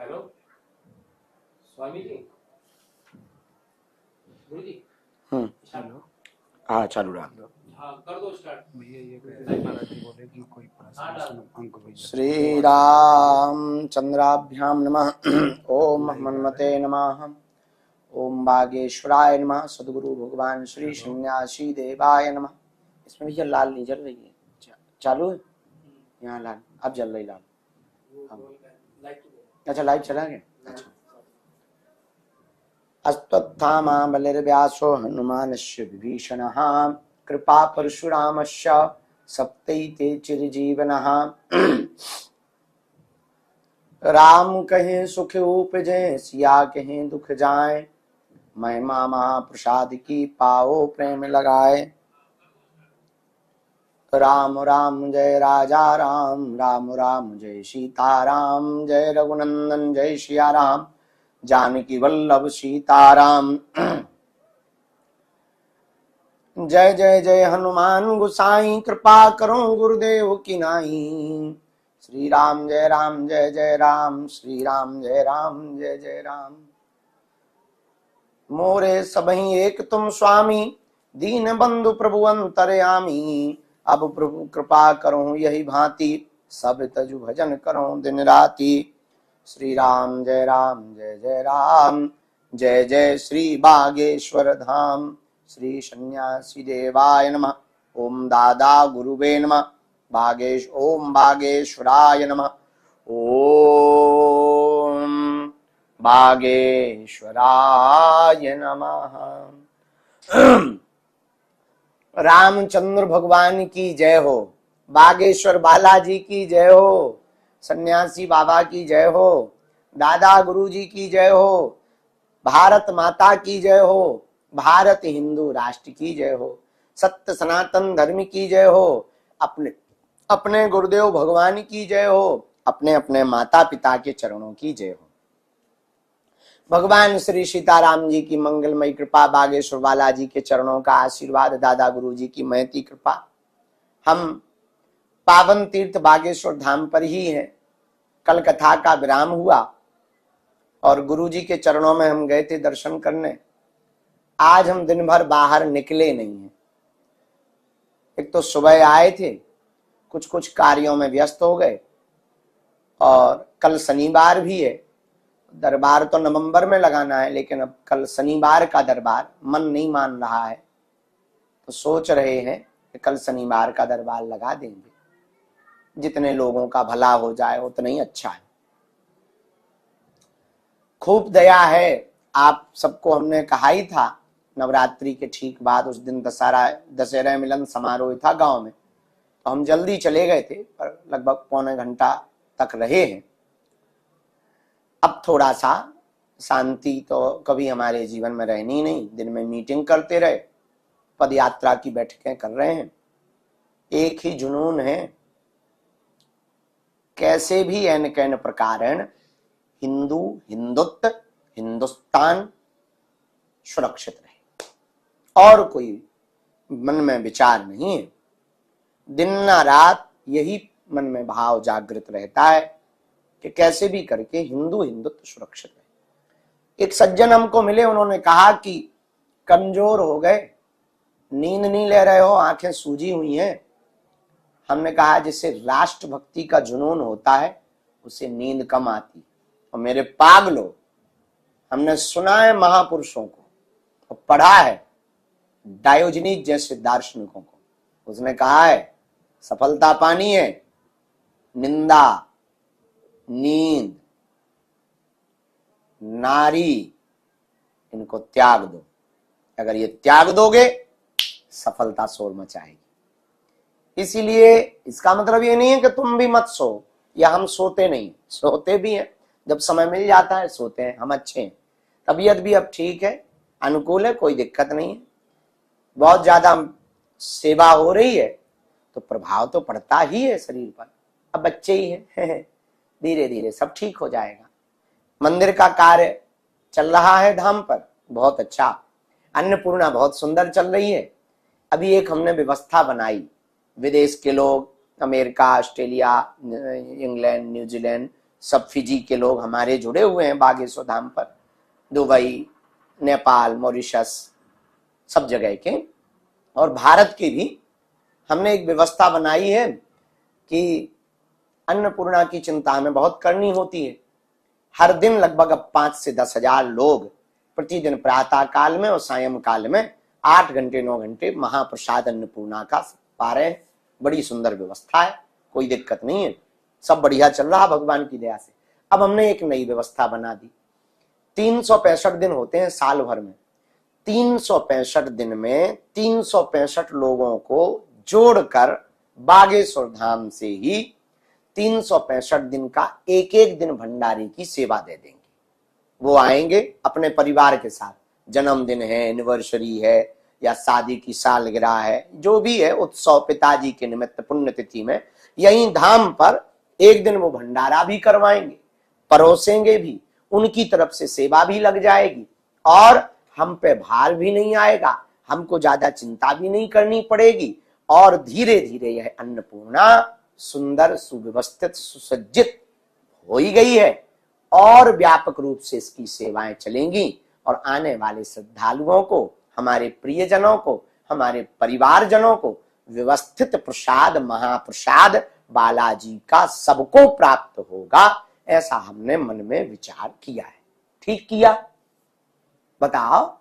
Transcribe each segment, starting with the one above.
Hello Swami ji, गुरु जी। Hello. हाँ चालू रहा। हाँ कर दो स्टार्ट। भैया ये कह रहे हैं महाराज जी बोले कि कोई अंक भैया श्री राम चंद्राभ्याम नमः। ओम हनुमते नमः। ओम बागेश्वराय नमः। सद्गुरु भगवान श्री सन्यासी देवाय नमः। इसमें भैया लाल नहीं जल रही है, चालू है यहाँ लाल, अब जल रही लाल। अच्छा लाइट चला गया। अच्छा। अश्वत्थामा बलिर्व्यासो हनुमानस्य विभीषणः कृपा परशुरामस्य सप्तैते चिरजीवनः। राम कहे सुख उपजे सिया कहे दुख जाए, महिमा महाप्रसाद की पाओ प्रेम लगाए। राम राम जय राजा राम, राम राम जय सीता राम, जय रघुनंदन जय सिया राम, जानकी वल्लभ सीताराम। जय जय जय हनुमान गोसाई, कृपा करो गुरुदेव की नाई। श्री राम जय जय राम, श्री राम जय जय राम। मोरे सबही एक तुम स्वामी, दीन बंधु प्रभु अंतर्यामी। अब प्रभु कृपा करो यही भांति, सब तजु भजन करो दिन राति। श्री राम जय जय राम, जय जय श्री बागेश्वर धाम। श्री सन्यासी देवाय नमः। ओम दादा गुरुवे नमः। ओम बागेश्वराय नमः। ओम बागेश्वराय नमः। रामचंद्र भगवान की जय हो, बागेश्वर बालाजी की जय हो, सन्यासी बाबा की जय हो, दादा गुरु जी की जय हो, भारत माता की जय हो, भारत हिंदू राष्ट्र की जय हो, सत्य सनातन धर्म की जय हो, अपने अपने गुरुदेव भगवान की जय हो, अपने अपने माता पिता के चरणों की जय हो। भगवान श्री सीताराम जी की मंगलमयी कृपा, बागेश्वर बालाजी के चरणों का आशीर्वाद, दादा गुरु जी की महती कृपा। हम पावन तीर्थ बागेश्वर धाम पर ही हैं। कल कथा का विराम हुआ और गुरु जी के चरणों में हम गए थे दर्शन करने। आज हम दिन भर बाहर निकले नहीं हैं। एक तो सुबह आए थे, कुछ कुछ कार्यों में व्यस्त हो गए, और कल शनिवार भी है। दरबार तो नवंबर में लगाना है, लेकिन अब कल शनिवार का दरबार मन नहीं मान रहा है, तो सोच रहे हैं कि कल शनिवार का दरबार लगा देंगे। जितने लोगों का भला हो जाए उतना ही अच्छा है। खूब दया है। आप सबको हमने कहा ही था, नवरात्रि के ठीक बाद उस दिन दशहरा मिलन समारोह था गांव में, तो हम जल्दी चले गए थे, पर लगभग पौने घंटा तक रहे हैं। अब थोड़ा सा शांति तो कभी हमारे जीवन में रहनी नहीं। दिन में मीटिंग करते रहे, पद यात्रा की बैठकें कर रहे हैं, एक ही जुनून है, कैसे भी एन कैन प्रकारेण हिंदू हिंदुत्व हिंदुस्तान सुरक्षित रहे, और कोई मन में विचार नहीं है। दिन ना रात यही मन में भाव जागृत रहता है कि कैसे भी करके हिंदू हिंदुत्व सुरक्षित रहे। एक सज्जन हमको मिले, उन्होंने कहा कि कमजोर हो गए, नींद नहीं ले रहे हो, आंखें सूजी हुई हैं। हमने कहा जिसे राष्ट्रभक्ति का जुनून होता है उसे नींद कम आती। और मेरे पागलो, हमने सुना है महापुरुषों को और पढ़ा है डायोजनीज जैसे दार्शनिकों को, उसने कहा है सफलता पानी है, निंदा, नींद, नारी, इनको त्याग दो। अगर ये त्याग दोगे सफलता शोर मचाएगी। इसीलिए इसका मतलब ये नहीं है कि तुम भी मत सो, या हम सोते नहीं, सोते भी हैं, जब समय मिल जाता है सोते हैं, हम अच्छे हैं। तबीयत भी अब ठीक है, अनुकूल है, कोई दिक्कत नहीं है। बहुत ज्यादा सेवा हो रही है तो प्रभाव तो पड़ता ही है शरीर पर। अब बच्चे ही हैं, धीरे धीरे सब ठीक हो जाएगा। मंदिर का कार्य चल रहा है धाम पर, बहुत अच्छा। अन्नपूर्णा बहुत सुंदर चल रही है। अभी एक हमने व्यवस्था बनाई, विदेश के लोग, अमेरिका, ऑस्ट्रेलिया, इंग्लैंड, न्यूजीलैंड, सब फिजी के लोग हमारे जुड़े हुए हैं बागेश्वर धाम पर, दुबई, नेपाल, मॉरिशस, सब जगह के, और भारत के भी। हमने एक व्यवस्था बनाई है कि अन्नपूर्णा की चिंता हमें बहुत करनी होती है। हर दिन लगभग अब 5 से 10 हजार लोग प्रतिदिन प्रातः काल में और सायं काल में 8 घंटे 9 घंटे महाप्रसाद अन्नपूर्णा का पा रहे हैं। बड़ी सुंदर व्यवस्था है, कोई दिक्कत नहीं है, सब बढ़िया चल रहा भगवान की दया से। अब हमने एक नई व्यवस्था बना दी। 365 दिन होते हैं साल भर में, 365 दिन में 365 लोगों को जोड़कर बागेश्वर धाम से ही 365 दिन का एक एक दिन भंडारे की सेवा दे देंगे। वो आएंगे अपने परिवार के साथ, जन्मदिन है, एनिवर्सरी है या शादी की सालगिरह है, जो भी है उत्सव पिताजी के निमित्त पुण्यतिथि में, यही धाम पर एक दिन वो भंडारा भी करवाएंगे, परोसेंगे भी, उनकी तरफ से सेवा भी लग जाएगी और हम पे भार भी नहीं आएगा, हमको ज्यादा चिंता भी नहीं करनी पड़ेगी। और धीरे धीरे यह अन्नपूर्णा सुंदर, सुव्यवस्थित, सुसज्जित हो ही गई है और व्यापक रूप से इसकी सेवाएं चलेंगी और आने वाले श्रद्धालुओं को, हमारे प्रियजनों को, हमारे परिवारजनों को व्यवस्थित प्रसाद, महाप्रसाद बालाजी का सबको प्राप्त होगा। ऐसा हमने मन में विचार किया है। ठीक किया? बताओ।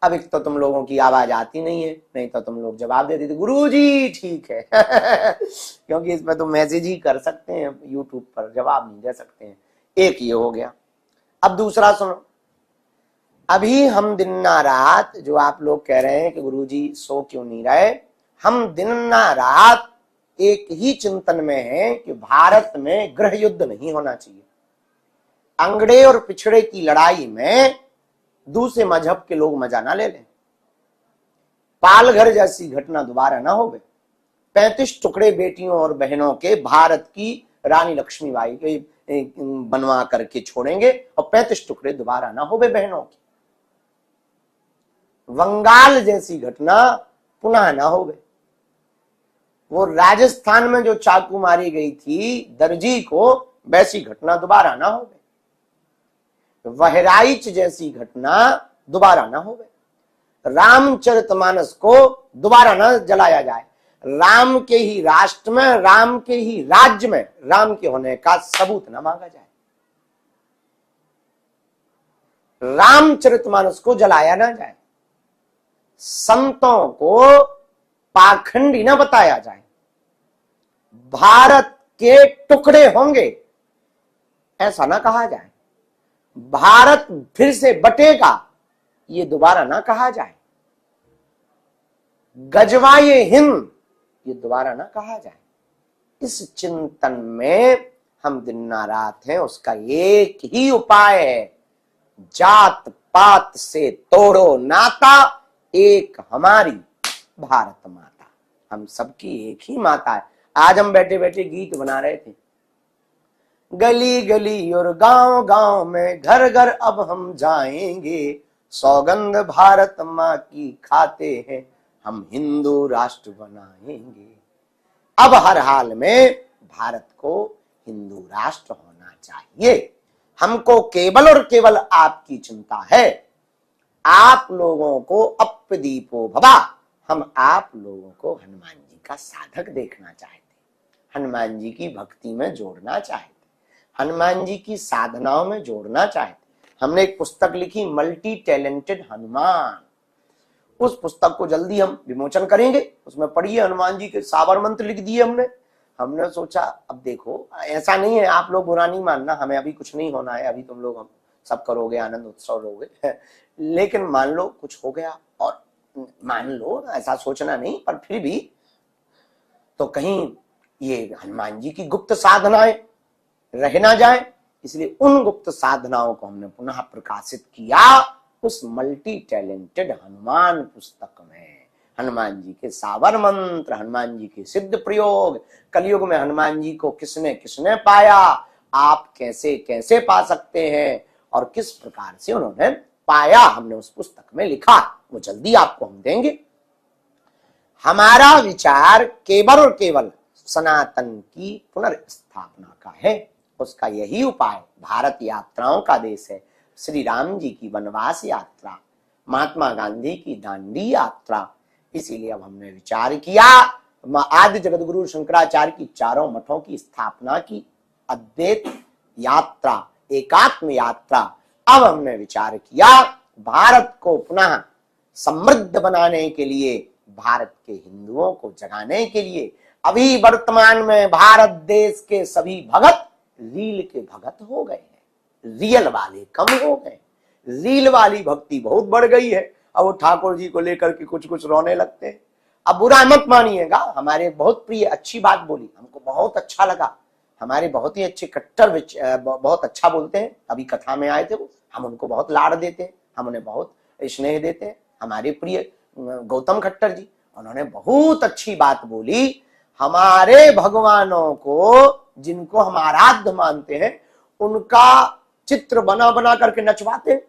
अब एक तो तुम लोगों की आवाज आती नहीं है, नहीं तो तुम लोग जवाब देते थे गुरुजी ठीक है क्योंकि इसमें तो मैसेज ही कर सकते हैं, यूट्यूब पर जवाब नहीं दे सकते हैं। एक ये हो गया। अब दूसरा सुनो, अभी हम दिन ना रात, जो आप लोग कह रहे हैं कि गुरुजी सो क्यों नहीं रहे, हम दिन ना रात एक ही चिंतन में है कि भारत में गृह युद्ध नहीं होना चाहिए। अंगड़े और पिछड़े की लड़ाई में दूसरे मजहब के लोग मजा ना ले लें। पालघर जैसी घटना दोबारा ना हो। 35 टुकड़े बेटियों और बहनों के भारत की रानी लक्ष्मीबाई के बनवा करके छोड़ेंगे और 35 टुकड़े दोबारा ना हो बहनों की। बंगाल जैसी घटना पुनः ना हो। वो राजस्थान में जो चाकू मारी गई थी दर्जी को, वैसी घटना दोबारा ना हो। बहराइच जैसी घटना दोबारा ना हो। रामचरितमानस को दोबारा ना जलाया जाए। राम के ही राष्ट्र में, राम के ही राज्य में राम के होने का सबूत ना मांगा जाए। रामचरितमानस को जलाया ना जाए। संतों को पाखंडी ना बताया जाए। भारत के टुकड़े होंगे ऐसा ना कहा जाए। भारत फिर से बटेगा ये दोबारा ना कहा जाए। गजवाए हिंद ये दोबारा ना कहा जाए। इस चिंतन में हम दिन ना रात हैं। उसका एक ही उपाय है, जात पात से तोड़ो नाता, एक हमारी भारत माता। हम सबकी एक ही माता है। आज हम बैठे बैठे गीत बना रहे थे, गली गली और गांव गांव में घर घर अब हम जाएंगे, सौगंध भारत माँ की खाते हैं, हम हिंदू राष्ट्र बनाएंगे। अब हर हाल में भारत को हिंदू राष्ट्र होना चाहिए। हमको केवल और केवल आपकी चिंता है। आप लोगों को अप्पदीपो भवा, हम आप लोगों को हनुमान जी का साधक देखना चाहते, हनुमान जी की भक्ति में जोड़ना चाहते, हनुमान जी की साधनाओं में जोड़ना चाहते। हमने एक पुस्तक लिखी, मल्टी टैलेंटेड हनुमान। उस पुस्तक को जल्दी हम विमोचन करेंगे। उसमें पढ़िए, हनुमान जी के सावर मंत्र लिख दिए हमने सोचा अब देखो, ऐसा नहीं है, आप लोग बुरा नहीं मानना, हमें अभी कुछ नहीं होना है, अभी तुम लोग हम सब करोगे, आनंद उत्सव लोगे लेकिन मान लो कुछ हो गया, और मान लो ऐसा सोचना नहीं, पर फिर भी तो कहीं ये हनुमान जी की गुप्त साधनाएं रह ना जाए, इसलिए उन गुप्त साधनाओं को हमने पुनः प्रकाशित किया उस मल्टी टैलेंटेड हनुमान पुस्तक में। हनुमान जी के सावर मंत्र, हनुमान जी के सिद्ध प्रयोग, कलयुग में हनुमान जी को किसने किसने पाया, आप कैसे कैसे पा सकते हैं और किस प्रकार से उन्होंने पाया, हमने उस पुस्तक में लिखा। वो जल्दी आपको हम देंगे। हमारा विचार केवल और केवल सनातन की पुनर्स्थापना का है। उसका यही उपाय। भारत यात्राओं का देश है। श्री राम जी की वनवास यात्रा, महात्मा गांधी की दांडी यात्रा। इसीलिए अब हमने विचार किया, आदि जगत गुरु शंकराचार्य की चारों मठों की स्थापना की, अद्वैत यात्रा, एकात्म यात्रा। अब हमने विचार किया भारत को पुनः समृद्ध बनाने के लिए, भारत के हिंदुओं को जगाने के लिए। अभी वर्तमान में भारत देश के सभी भगत रील के भगत हो गए हैं, रियल वाले कम हो गए। रील वाली भक्ति बहुत बढ़ गई है। अब वो ठाकुर जी को लेकर के कुछ कुछ रोने लगते हैं। अब बुरा मत मानिएगा, हमारे बहुत प्रिय अच्छी बात बोली, हमको बहुत अच्छा लगा। हमारे बहुत ही अच्छे कट्टर बहुत अच्छा बोलते हैं। अभी कथा में आए थे वो, हम उनको बहुत लाड़ देते हैं, हम उन्हें बहुत स्नेह देते हैं। हमारे प्रिय गौतम खट्टर जी, उन्होंने बहुत अच्छी बात बोली। हमारे भगवानों को, जिनको हम आराध्य मानते हैं, उनका चित्र बना बना करके नचवाते हैं।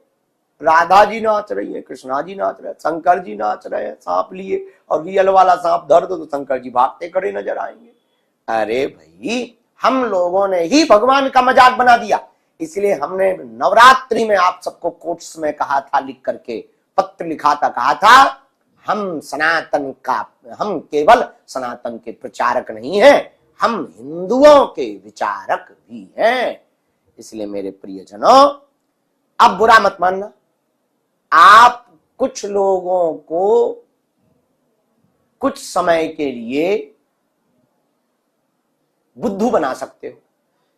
राधा जी नाच रही है, कृष्णा जी नाच रहे हैं, शंकर जी नाच रहे हैं सांप लिए, और रियल वाला सांप धर दो तो शंकर जी भागते खड़े नजर आएंगे। अरे भाई, हम लोगों ने ही भगवान का मजाक बना दिया। इसलिए हमने नवरात्रि में आप सबको कोट्स में कहा था, लिख करके पत्र लिखा था, कहा था हम केवल सनातन के प्रचारक नहीं हैं, हम हिंदुओं के विचारक भी हैं। इसलिए मेरे प्रियजनों, अब बुरा मत मानना। आप कुछ लोगों को कुछ समय के लिए बुद्धू बना सकते हो,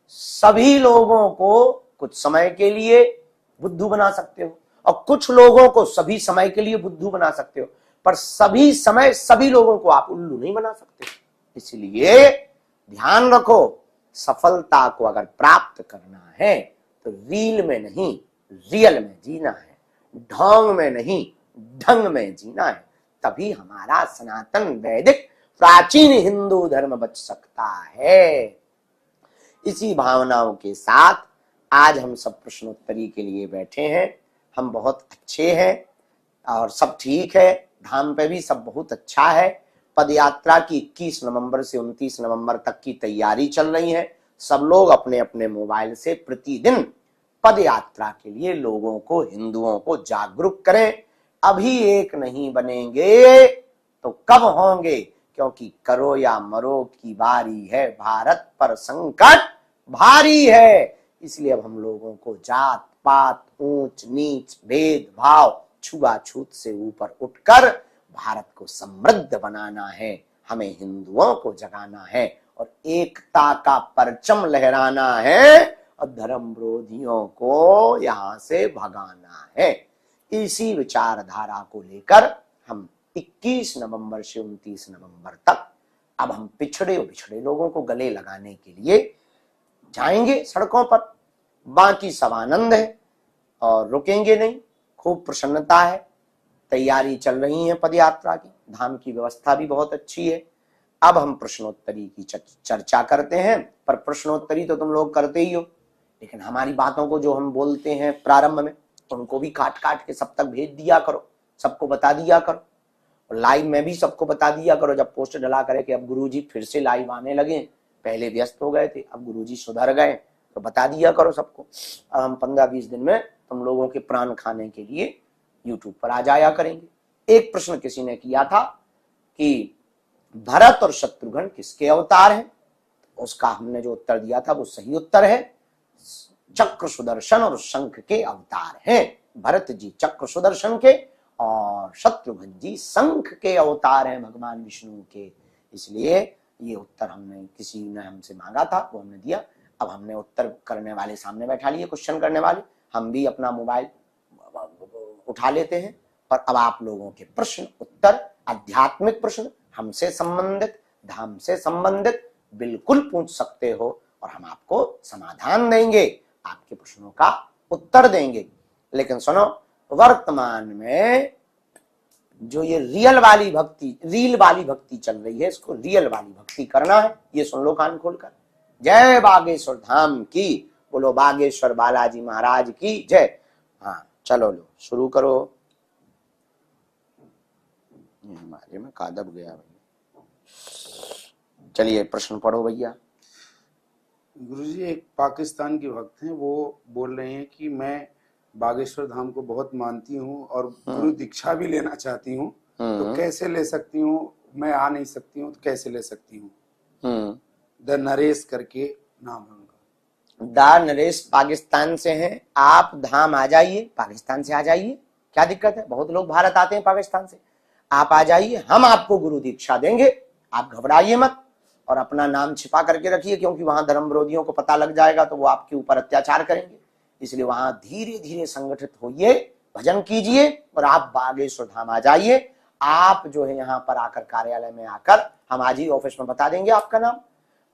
सभी लोगों को कुछ समय के लिए बुद्धू बना सकते हो, और कुछ लोगों को सभी समय के लिए बुद्धू बना सकते हो, पर सभी समय सभी लोगों को आप उल्लू नहीं बना सकते। इसलिए ध्यान रखो, सफलता को अगर प्राप्त करना है तो रील में नहीं, रियल में जीना है, ढोंग में नहीं, ढंग में जीना है। तभी हमारा सनातन वैदिक प्राचीन हिंदू धर्म बच सकता है। इसी भावनाओं के साथ आज हम सब प्रश्नोत्तरी के लिए बैठे हैं। हम बहुत अच्छे हैं और सब ठीक है, धाम पे भी सब बहुत अच्छा है। पद यात्रा की 21 नवंबर से 29 नवंबर तक की तैयारी चल रही है। सब लोग अपने अपने मोबाइल से प्रतिदिन पद यात्रा के लिए लोगों को, हिंदुओं को जागरूक करें। अभी एक नहीं बनेंगे तो कब होंगे, क्योंकि करो या मरो की बारी है, भारत पर संकट भारी है। इसलिए अब हम लोगों को जात पात, ऊंच नीच, भेदभाव, छुआछूत से ऊपर उठकर भारत को समृद्ध बनाना है। हमें हिंदुओं को जगाना है और एकता का परचम लहराना है और धर्म विरोधियों को यहां से भगाना है। इसी विचारधारा को लेकर हम 21 नवंबर से 29 नवंबर तक अब हम पिछड़े लोगों को गले लगाने के लिए जाएंगे सड़कों पर। बाकी सब आनंद है और रुकेंगे नहीं, खूब प्रसन्नता है। तैयारी चल रही है पद यात्रा की, धाम की व्यवस्था भी बहुत अच्छी है। अब हम प्रश्नोत्तरी की चर्चा करते हैं। पर प्रश्नोत्तरी तो तुम लोग करते ही हो, लेकिन हमारी बातों को जो हम बोलते हैं प्रारंभ में, उनको भी काट काट के सब तक भेज दिया करो, सबको बता दिया करो। और लाइव में भी सबको बता दिया करो, जब पोस्ट डला करे कि अब गुरुजी फिर से लाइव आने लगे, पहले व्यस्त हो गए थे, अब गुरुजी सुधर गए, तो बता दिया करो सबको। अब हम 15-20 दिन में तुम लोगों के प्राण खाने के लिए यूट्यूब पर आ जाया करेंगे। एक प्रश्न किसी ने किया था कि भरत और शत्रुघ्न किसके अवतार हैं, उसका हमने जो उत्तर दिया था वो सही उत्तर है। चक्र सुदर्शन और शंख के अवतार हैं। भरत जी चक्र सुदर्शन के और शत्रुघ्न जी शंख के अवतार हैं भगवान विष्णु के। इसलिए ये उत्तर हमने, किसी ने हमसे मांगा था, वो हमने दिया। अब हमने उत्तर करने वाले सामने बैठा लिए, क्वेश्चन करने वाले। हम भी अपना मोबाइल उठा लेते हैं और अब आप लोगों के प्रश्न उत्तर, आध्यात्मिक प्रश्न हमसे संबंधित, धाम से संबंधित बिल्कुल पूछ सकते हो और हम आपको समाधान देंगे, आपके प्रश्नों का उत्तर देंगे। लेकिन सुनो, वर्तमान में जो ये रील वाली भक्ति चल रही है, इसको रियल वाली भक्ति करना है। ये सुन लो कान खोलकर। जय बागेश्वर धाम की, बोलो बागेश्वर बालाजी महाराज की जय। हाँ चलो लो शुरू करो। हमारे में कादब गया भैया। चलिए प्रश्न पढ़ो भैया। गुरुजी एक पाकिस्तान के भक्त हैं, वो बोल रहे हैं कि मैं बागेश्वर धाम को बहुत मानती हूँ और गुरु दीक्षा भी लेना चाहती हूँ, तो कैसे ले सकती हूँ? मैं आ नहीं सकती हूँ तो कैसे ले सकती हूँ? द नरेश करके नाम है उनका। दा नरेश पाकिस्तान से हैं। आप धाम आ जाइए, पाकिस्तान से आ जाइए, क्या दिक्कत है? बहुत लोग भारत आते हैं पाकिस्तान से। आप आ जाइए, हम आपको गुरु दीक्षा देंगे, आप घबराइए मत और अपना नाम छिपा करके रखिए, क्योंकि वहां धर्म विरोधियों को पता लग जाएगा तो वो आपके ऊपर अत्याचार करेंगे। इसलिए वहां धीरे धीरे संगठित होइए, भजन कीजिए और आप बागेश्वर धाम आ जाइए। आप जो है यहाँ पर आकर कार्यालय में आकर, हम आज ही ऑफिस में बता देंगे आपका नाम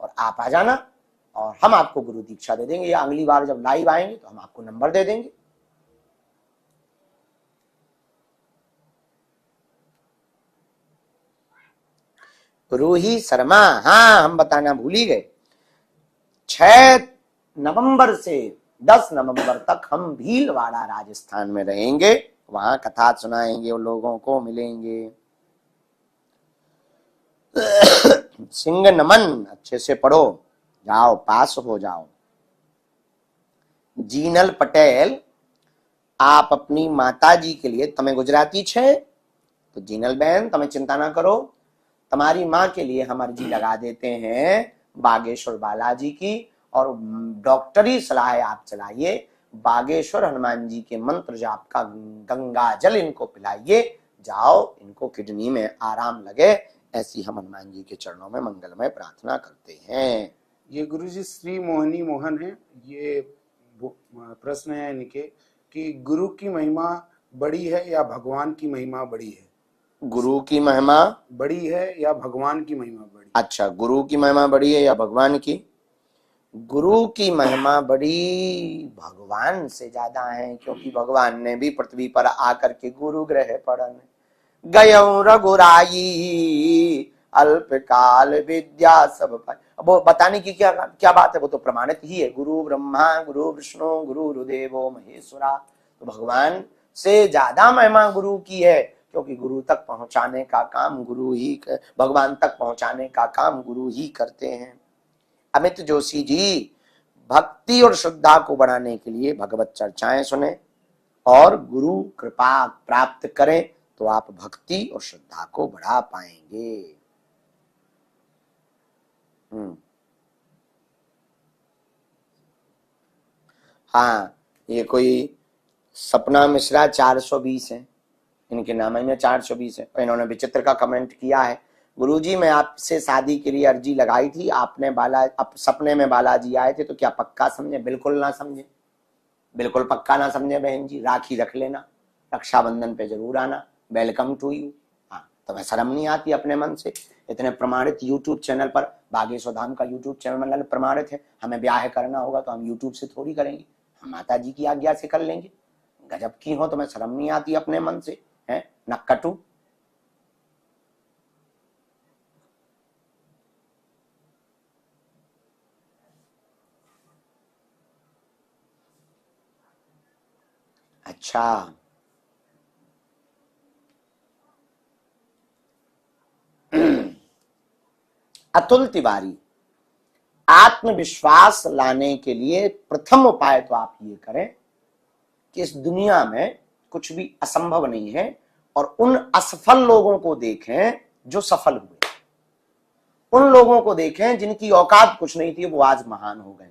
और आप आ जाना और हम आपको गुरु दीक्षा दे देंगे, या अगली बार जब लाइव आएंगे तो हम आपको नंबर दे देंगे। रूही शर्मा, हाँ हम बताना भूल ही गए। 6 नवंबर से 10 नवंबर तक हम भीलवाड़ा राजस्थान में रहेंगे, वहां कथा सुनाएंगे, उन लोगों को मिलेंगे। सिंह नमन, अच्छे से पढ़ो, जाओ पास हो जाओ। जीनल पटेल, आप अपनी माता जी के लिए, तमें गुजराती छे तो जीनल बहन तमें चिंता ना करो, तुम्हारी माँ के लिए हम अर्जी लगा देते हैं बागेश्वर बालाजी की, और डॉक्टरी सलाह आप चलाइए, बागेश्वर हनुमान जी के मंत्र जाप का गंगा जल इनको पिलाइए, जाओ इनको किडनी में आराम लगे, ऐसी हम हनुमान जी के चरणों में मंगलमय प्रार्थना करते हैं। ये गुरुजी श्री मोहिनी मोहन है, ये प्रश्न है इनके कि गुरु की महिमा बड़ी है या भगवान की महिमा बड़ी है? गुरु की महिमा बड़ी है या भगवान की महिमा बड़ी? अच्छा, गुरु की महिमा बड़ी है या भगवान की? गुरु की महिमा बड़ी भगवान से ज्यादा है, क्योंकि भगवान ने भी पृथ्वी पर आकर के गुरु ग्रह पढ़न गयो रघुराई, अल्पकाल विद्या सब पाई। अब वो बताने की क्या बात है, वो तो प्रमाणित ही है, गुरु ब्रह्मा गुरु विष्णु गुरुर्देवो महेश्वरा। तो भगवान से ज्यादा महिमा गुरु की है, क्योंकि गुरु तक पहुंचाने का काम गुरु ही, भगवान तक पहुंचाने का काम गुरु ही करते हैं। अमित जोशी जी, भक्ति और श्रद्धा को बढ़ाने के लिए भगवत चर्चाएं सुने और गुरु कृपा प्राप्त करें, तो आप भक्ति और श्रद्धा को बढ़ा पाएंगे। हाँ, ये कोई सपना मिश्रा 420 है, इनके नाम में 420 है, और इन्होंने विचित्र का कमेंट किया है, गुरुजी मैं आपसे शादी के लिए अर्जी लगाई थी, आपने सपने में बालाजी आए थे, तो क्या पक्का समझे? बिल्कुल ना समझे, बिल्कुल पक्का ना समझे बहन जी। राखी रख लेना, रक्षाबंधन पे जरूर आना, वेलकम टू यू। हाँ, तुम्हें शर्म नहीं आती अपने मन से? इतने प्रमाणित यूट्यूब चैनल पर, बागेश्वर धाम का यूट्यूब चैनल प्रमाणित है, हमें ब्याह करना होगा तो हम यूट्यूब से थोड़ी करेंगे, हम माता जी की आज्ञा से कर लेंगे। गजब की हो, तुम्हें शर्म नहीं आती अपने मन से? है नक्कटू। अच्छा, अतुल तिवारी, आत्मविश्वास लाने के लिए प्रथम उपाय तो आप ये करें कि इस दुनिया में कुछ भी असंभव नहीं है, और उन असफल लोगों को देखें जो सफल हुए, उन लोगों को देखें जिनकी औकात कुछ नहीं थी, वो आज महान हो गए।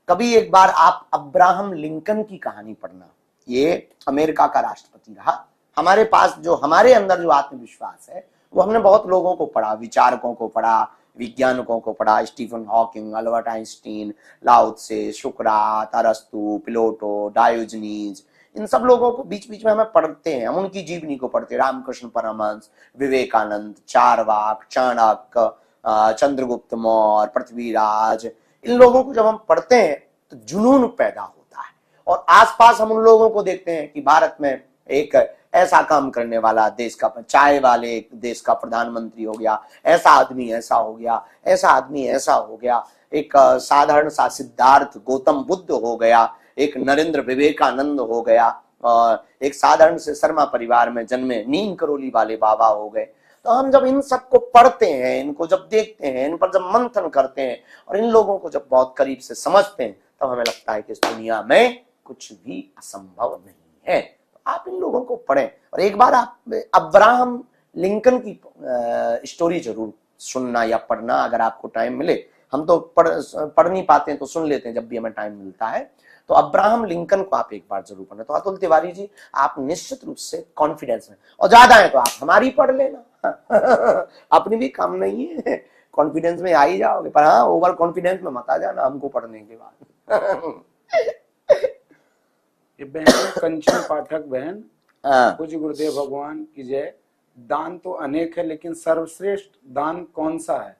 कभी एक बार आप अब्राहम लिंकन की कहानी पढ़ना, ये अमेरिका का राष्ट्रपति रहा। हमारे पास जो, हमारे अंदर जो आत्मविश्वास है, वो हमने बहुत लोगों को पढ़ा, विचारकों को पढ़ा, विज्ञानकों को पढ़ा, स्टीफन हॉकिंग, अल्बर्ट आइंस्टीन, लाओ त्से, सुकरात, अरस्तु, प्लेटो, डायोजनीज, इन सब लोगों को बीच बीच में हमें पढ़ते हैं, हम उनकी जीवनी को पढ़ते हैं। रामकृष्ण परमहंस, विवेकानंद, चारवाक, चाणक्य, चंद्रगुप्त मौर्य, पृथ्वीराज, इन लोगों को जब हम पढ़ते हैं तो जुनून पैदा होता है, और आसपास हम उन लोगों को देखते हैं कि भारत में एक ऐसा काम करने वाला देश का, चाय वाले देश का प्रधानमंत्री हो गया, ऐसा आदमी ऐसा हो गया, ऐसा आदमी ऐसा हो गया, एक साधारण सा सिद्धार्थ गौतम बुद्ध हो गया, एक नरेंद्र विवेकानंद हो गया, और एक साधारण से शर्मा परिवार में जन्मे नीम करोली वाले बाबा हो गए। तो हम जब इन सबको पढ़ते हैं, इनको जब देखते हैं, इन पर जब मंथन करते हैं और इन लोगों को जब बहुत करीब से समझते हैं, तब हमें लगता है कि इस दुनिया में कुछ भी असंभव नहीं है। तो आप इन लोगों को पढ़ें और एक बार आप अब्राहम लिंकन की स्टोरी जरूर सुनना या पढ़ना, अगर आपको टाइम मिले। हम तो पढ़ नहीं पाते हैं, तो सुन लेते हैं जब भी हमें टाइम मिलता है। तो अब्राहम लिंकन को आप एक बार जरूर पढ़ना। तो अतुल तिवारी जी, आप निश्चित रूप से कॉन्फिडेंस में, और ज्यादा है तो आप हमारी पढ़ लेना अपनी भी कम नहीं है, कॉन्फिडेंस में आ ही जाओगे। पर हाँ, ओवर कॉन्फिडेंस में मत आ जाना हमको पढ़ने के बाद ये बहन कंचन पाठक बहन, हाँ। पूज्य गुरुदेव भगवान की जय। दान तो अनेक है, लेकिन सर्वश्रेष्ठ दान कौन सा है?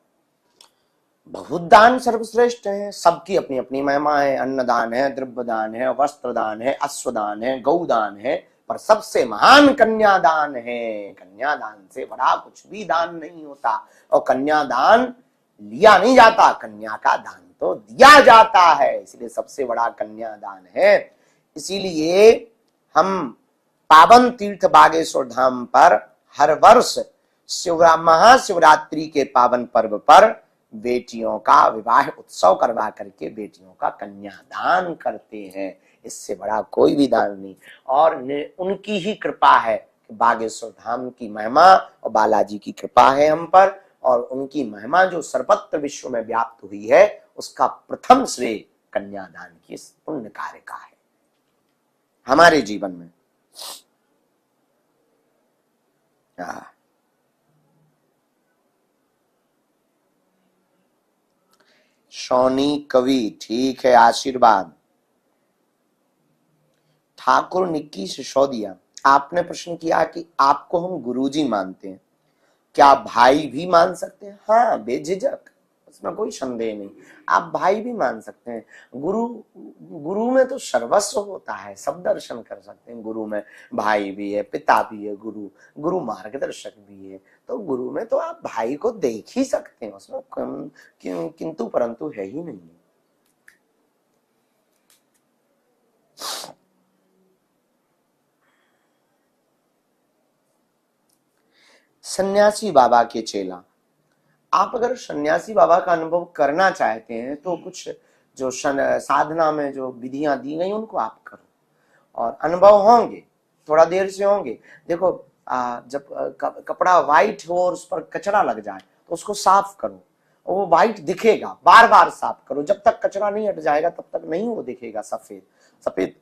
बहुत दान सर्वश्रेष्ठ है, सबकी अपनी अपनी महिमा है। अन्नदान है, द्रव्य दान है, वस्त्र दान है, अश्वदान है, गौदान है, पर सबसे महान कन्यादान है। कन्यादान से बड़ा कुछ भी दान नहीं होता, और कन्यादान लिया नहीं जाता, कन्या का दान तो दिया जाता है, इसलिए सबसे बड़ा कन्यादान है। इसीलिए हम पावन तीर्थ बागेश्वर धाम पर हर वर्ष महाशिवरात्रि के पावन पर्व पर बेटियों का विवाह उत्सव करवा करके बेटियों का कन्यादान करते हैं। इससे बड़ा कोई भी दान नहीं। और उनकी ही कृपा है कि बागेश्वर धाम की महिमा और बालाजी की कृपा है हम पर, और उनकी महिमा जो सर्वत्र विश्व में व्याप्त हुई है, उसका प्रथम श्रेय कन्यादान की इस पुण्य कार्य का है हमारे जीवन में। सोनी कवि, ठीक है, आशीर्वाद। ठाकुर निक्की सिसोदिया, आपने प्रश्न किया कि आपको हम गुरुजी मानते हैं, क्या भाई भी मान सकते हैं? हाँ, बेझिझक, उसमें कोई संदेह नहीं, आप भाई भी मान सकते हैं। गुरु में तो सर्वस्व होता है, सब दर्शन कर सकते हैं। गुरु में भाई भी है, पिता भी है, गुरु मार्गदर्शक भी है। तो गुरु में तो आप भाई को देख ही सकते हैं, उसमें किंतु परंतु है ही नहीं। सन्यासी बाबा के चेला, आप अगर सन्यासी बाबा का अनुभव करना चाहते हैं तो कुछ जो साधना में जो विधियां दी गई उनको आप करो, और अनुभव होंगे, थोड़ा देर से होंगे। देखो, जब कपड़ा व्हाइट हो और उस पर कचरा लग जाए तो उसको साफ करो, और वो व्हाइट दिखेगा, बार बार साफ करो, जब तक कचरा नहीं हट जाएगा तब तक नहीं वो दिखेगा सफेद। सफेद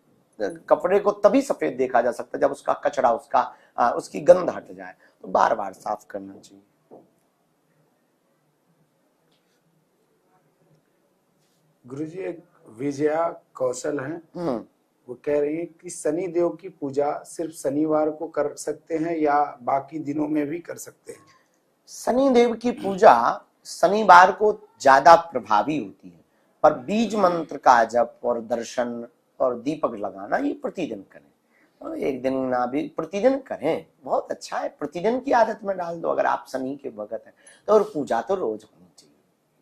कपड़े को तभी सफेद देखा जा सकता है जब उसका कचरा, उसकी गंध हट जाए। तो बार बार साफ करना चाहिए। गुरुजी, एक विजया कौशल हैं, वो कह रही है कि शनि देव की पूजा सिर्फ शनिवार को कर सकते हैं या बाकी दिनों में भी कर सकते हैं? शनि देव की पूजा शनिवार को ज्यादा प्रभावी होती है, पर बीज मंत्र का जप और दर्शन और दीपक लगाना ये प्रतिदिन करें। और एक दिन ना भी प्रतिदिन करें, बहुत अच्छा है। प्रतिदिन की आदत में डाल दो, अगर आप शनि के भगत हैं तो। और पूजा तो रोज होनी चाहिए,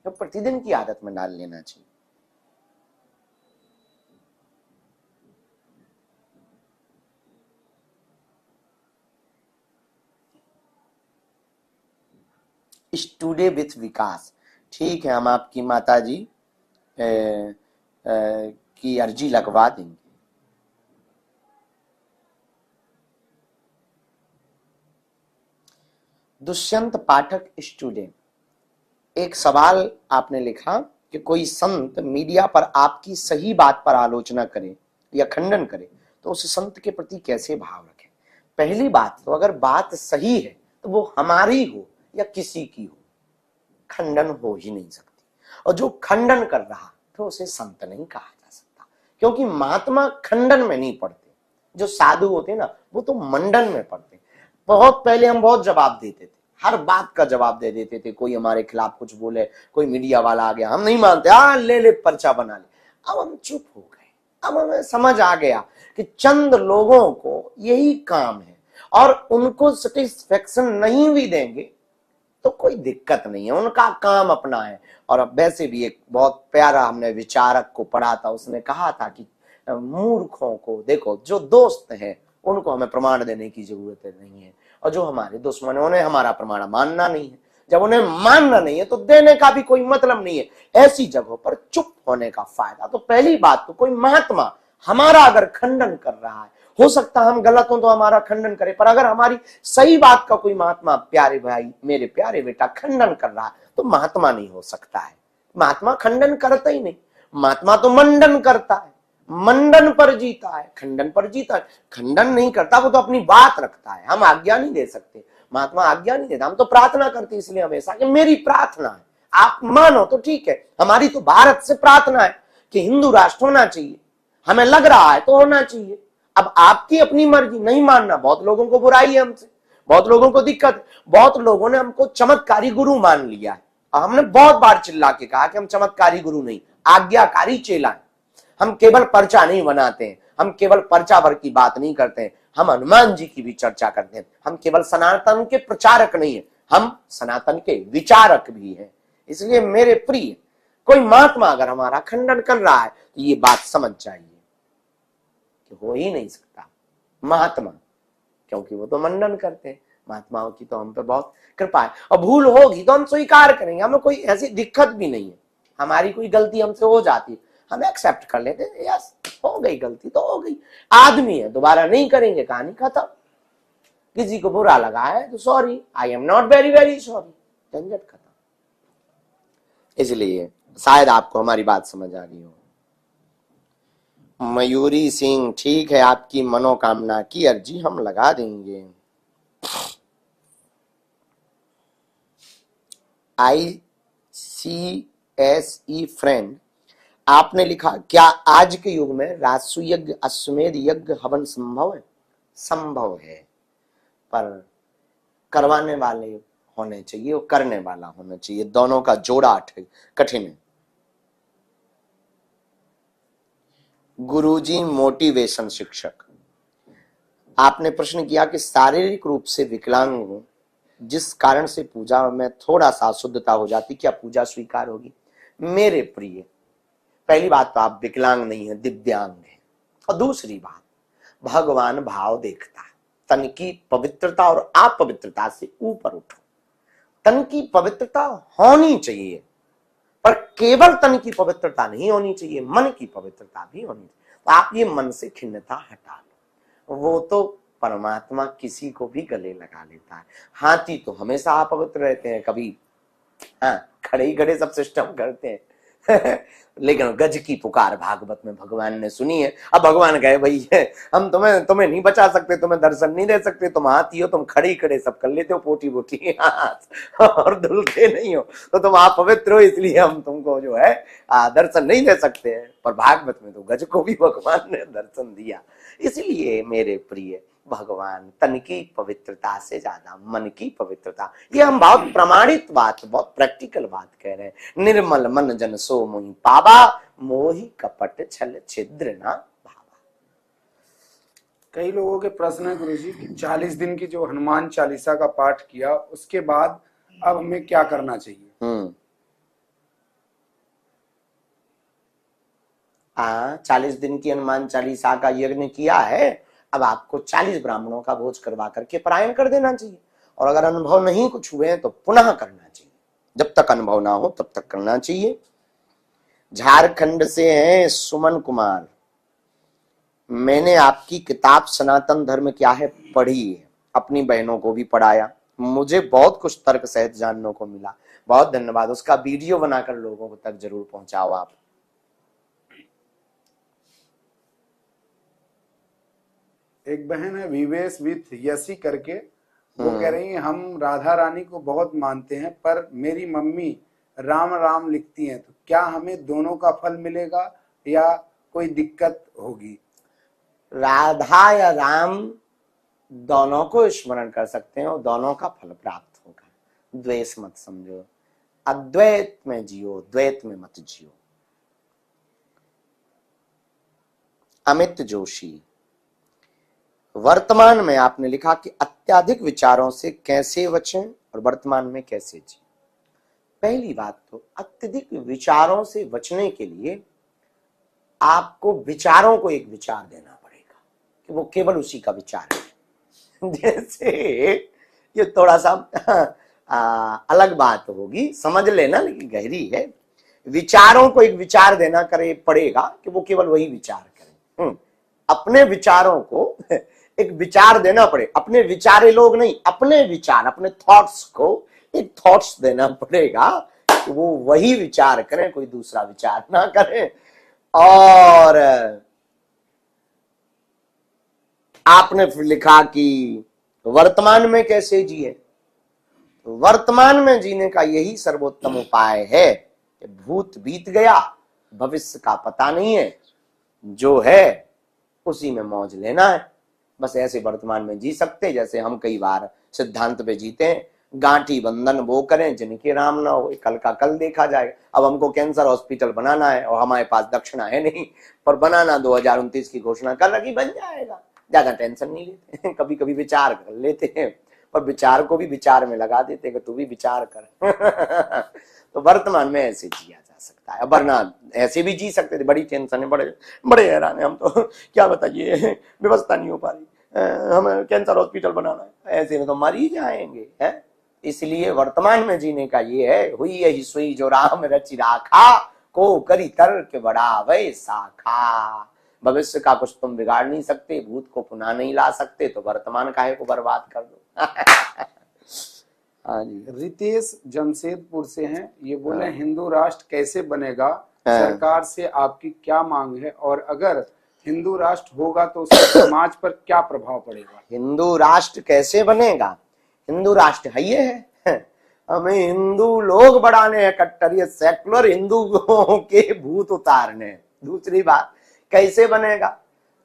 तो प्रतिदिन की आदत में डाल लेना चाहिए। स्टूडे विथ विकास, ठीक है, हम आपकी माता जी की अर्जी लगवा देंगे। दुष्यंत पाठक स्टूडेंट, एक सवाल आपने लिखा कि कोई संत मीडिया पर आपकी सही बात पर आलोचना करे या खंडन करे तो उस संत के प्रति कैसे भाव रखें। पहली बात तो, अगर बात सही है तो वो हमारी हो या किसी की हो, खंडन हो ही नहीं सकती। और जो खंडन कर रहा तो उसे संत नहीं कहा जा सकता, क्योंकि महात्मा खंडन में नहीं पढ़ते। जो साधु होते ना, वो तो मंडन में पढ़ते। बहुत पहले हम बहुत जवाब देते थे, हर बात का जवाब दे देते थे। कोई हमारे खिलाफ कुछ बोले, कोई मीडिया वाला आ गया, हम नहीं मानते, ले पर्चा बना ले। अब हम चुप हो गए। अब हमें समझ आ गया कि चंद लोगों को यही काम है, और उनको सेटिस्फेक्शन नहीं भी देंगे तो कोई दिक्कत नहीं है, उनका काम अपना है। और अब वैसे भी एक बहुत प्यारा हमने विचारक को पढ़ा था, उसने कहा था कि मूर्खों को देखो, जो दोस्त हैं उनको हमें प्रमाण देने की जरूरत नहीं है, और जो हमारे दुश्मन है उन्हें हमारा प्रमाण मानना नहीं है। जब उन्हें मानना नहीं है तो देने का भी कोई मतलब नहीं है। ऐसी जगहों पर चुप होने का फायदा। तो पहली बात तो कोई महात्मा हमारा अगर खंडन कर रहा है, हो सकता हम गलत हो तो हमारा खंडन करे, पर अगर हमारी सही बात का कोई महात्मा, प्यारे भाई मेरे प्यारे बेटा, खंडन कर रहा है तो महात्मा नहीं हो सकता है। महात्मा खंडन करता ही नहीं, महात्मा तो मंडन करता है, मंडन पर जीता है, खंडन पर जीता है। खंडन नहीं करता, वो तो अपनी बात रखता है। हम आज्ञा नहीं दे सकते, महात्मा आज्ञा नहीं देता। हम तो प्रार्थना करते इसलिए हमेशा कि मेरी प्रार्थना है, आप मानो तो ठीक है। हमारी तो भारत से प्रार्थना है कि हिंदू राष्ट्र होना चाहिए, हमें लग रहा है तो होना चाहिए। अब आपकी अपनी मर्जी, नहीं मानना, बहुत लोगों को बुराई है हमसे, बहुत लोगों को दिक्कत है, बहुत लोगों ने हमको चमत्कारी गुरु मान लिया है। और हमने बहुत बार चिल्ला के कहा कि हम चमत्कारी गुरु नहीं, आज्ञाकारी चेला है। हम केवल पर्चा नहीं बनाते हैं, हम केवल पर्चा भर की बात नहीं करते हैं, हम हनुमान जी की भी चर्चा करते हैं। हम केवल सनातन के प्रचारक नहीं है, हम सनातन के विचारक भी हैं। इसलिए मेरे प्रिय, कोई महात्मा अगर हमारा खंडन कर रहा है तो ये बात समझ जाइए कि हो ही नहीं सकता महात्मा, क्योंकि वो तो मंडन करते हैं। महात्माओं की तो हम पे बहुत कृपा है, और भूल होगी तो हम स्वीकार करेंगे, हमें कोई ऐसी दिक्कत भी नहीं है। हमारी कोई गलती हमसे हो जाती है, हम एक्सेप्ट कर लेते हैं, यस हो गई गलती तो हो गई, आदमी है, दोबारा नहीं करेंगे, कहानी खत्म। किसी को बुरा लगा है तो sorry, I am not very very sorry, झंझट खत्म। इसलिए शायद आपको हमारी बात समझ आ रही हो। मयूरी सिंह, ठीक है, आपकी मनोकामना की अर्जी हम लगा देंगे। ICSE फ्रेंड, आपने लिखा, क्या आज के युग में राजसु यज्ञ, अश्वमेध यज्ञ, हवन संभव है? संभव है, पर करवाने वाले होने चाहिए और करने वाला होना चाहिए, दोनों का जोड़ा कठिन है। गुरुजी मोटिवेशन शिक्षक, आपने प्रश्न किया कि शारीरिक रूप से विकलांग हूं, जिस कारण से पूजा में थोड़ा सा अशुद्धता हो जाती, क्या पूजा स्वीकार होगी? मेरे प्रिय, पहली बात तो आप विकलांग नहीं है, दिव्यांग है। और दूसरी बात, भगवान भाव देखता है। तन की पवित्रता और अपवित्रता से ऊपर उठो। तन की पवित्रता होनी चाहिए, पर केवल तन की पवित्रता नहीं होनी चाहिए, मन की पवित्रता भी होनी चाहिए। तो आप ये मन से खिन्नता हटा लो। वो तो परमात्मा किसी को भी गले लगा लेता है। हाथी तो हमेशा अपवित्र रहते हैं, कभी खड़े ही खड़े सब सिस्टम करते हैं लेकिन गज की पुकार भागवत में भगवान ने सुनी है। अब भगवान कहे, भाई हम तुम्हें नहीं बचा सकते, तुम्हें दर्शन नहीं दे सकते, तुम हाथी हो, तुम खड़े ही खड़े सब कर लेते हो, पोटी पोटी और धुलते नहीं हो, तो तुम आप पवित्र हो, इसलिए हम तुमको जो है दर्शन नहीं दे सकते हैं। पर भागवत में तो गज को भी भगवान ने दर्शन दिया। इसलिए मेरे प्रिय, भगवान तन की पवित्रता से ज्यादा मन की पवित्रता, ये हम बहुत प्रमाणित बात, बहुत प्रैक्टिकल बात कह रहे हैं। निर्मल मन जन सो मोहि पावा, मोहि कपट छल छिद्र ना भावा। कई लोगों के प्रश्न है गुरुजी कि 40 दिन की जो हनुमान चालीसा का पाठ किया, उसके बाद अब हमें क्या करना चाहिए? 40 दिन की हनुमान चालीसा का यज्ञ किया है, अब आपको 40 ब्राह्मणों का भोज करवा करके परायण कर देना चाहिए। और अगर अनुभव नहीं कुछ हुए तो पुनः करना चाहिए, जब तक अनुभव ना हो तब तक करना चाहिए। झारखंड से हैं सुमन कुमार, मैंने आपकी किताब सनातन धर्म क्या है पढ़ी है, अपनी बहनों को भी पढ़ाया, मुझे बहुत कुछ तर्क सहित जानने को मिला। बहुत धन्यवाद, उसका वीडियो बनाकर लोगों तक जरूर पहुंचाओ आप। एक बहन है विवेश विथ यसी करके, वो कह रही है हम राधा रानी को बहुत मानते हैं, पर मेरी मम्मी राम राम लिखती हैं, तो क्या हमें दोनों का फल मिलेगा या कोई दिक्कत होगी? राधा या राम दोनों को स्मरण कर सकते हैं और दोनों का फल प्राप्त होगा। द्वेष मत समझो, अद्वैत में जियो, द्वैत में मत जियो। अमित जोशी, वर्तमान में आपने लिखा कि अत्यधिक विचारों से कैसे बचें और वर्तमान में कैसे जिए। पहली बात तो अत्यधिक विचारों से बचने के लिए आपको विचारों को एक विचार देना पड़ेगा कि वो केवल उसी का विचार है। जैसे ये थोड़ा सा अलग बात होगी, समझ लेना, लेकिन गहरी है। विचारों को एक विचार देना करे पड़ेगा कि वो केवल वही विचार करें। अपने विचारों को एक विचार देना पड़े, अपने विचारे लोग नहीं, अपने विचार, अपने थॉट्स को एक थॉट्स देना पड़ेगा कि वो वही विचार करें, कोई दूसरा विचार ना करें। और आपने फिर लिखा कि वर्तमान में कैसे जिए। तो वर्तमान में जीने का यही सर्वोत्तम उपाय है कि भूत बीत गया, भविष्य का पता नहीं है, जो है उसी में मौज लेना है। बस ऐसे वर्तमान में जी सकते, जैसे हम कई बार सिद्धांत पे जीते हैं, गांठी बंधन वो करें जिनके राम ना हो, कल का कल देखा जाएगा। अब हमको कैंसर हॉस्पिटल बनाना है और हमारे पास दक्षिणा है नहीं, पर बनाना 2029 की घोषणा कर रखी, बन जाएगा, ज्यादा टेंशन नहीं लेते। कभी कभी विचार कर लेते हैं, पर विचार को भी विचार में लगा देते हैं कि तू भी विचार कर। तो वर्तमान में ऐसे जिया जा सकता है, वरना ऐसे भी जी सकते थे। बड़ी टेंशन है, बड़े बड़े हैरान है हम तो। क्या बताइए, व्यवस्था नहीं हो पा रही, हमें कैंसर हॉस्पिटल बनाना है, ऐसे में तो मर ही जाएंगे, है। इसलिए वर्तमान में जीने का ये है, हुई यही सुई जो राम रचि राखा, को करी तर्क बढ़ावे शाखा। भविष्य का कुछ तुम बिगाड़ नहीं सकते, भूत को पुनः नहीं ला सकते, तो वर्तमान काहे को बर्बाद कर दो। हाँ जी। रितेश जमशेदपुर से हैं, ये बोले हिंदू राष्ट्र कैसे बनेगा, सरकार से आपकी क्या मांग है, और अगर हिंदू राष्ट्र होगा तो उससे समाज पर क्या प्रभाव पड़ेगा। हिंदू राष्ट्र कैसे बनेगा, हिंदू राष्ट्र है ये है, हमें हिंदू लोग बढ़ाने हैं कट्टर, ये सेकुलर हिंदुओं के भूत उतारने। दूसरी बात, कैसे बनेगा,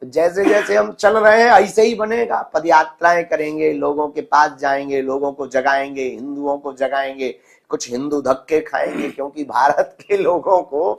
जैसे जैसे हम चल रहे हैं ऐसे ही बनेगा। पद यात्राएं करेंगे, लोगों के पास जाएंगे, लोगों को जगाएंगे, हिंदुओं को जगाएंगे, कुछ हिंदू धक्के खाएंगे, क्योंकि भारत के लोगों को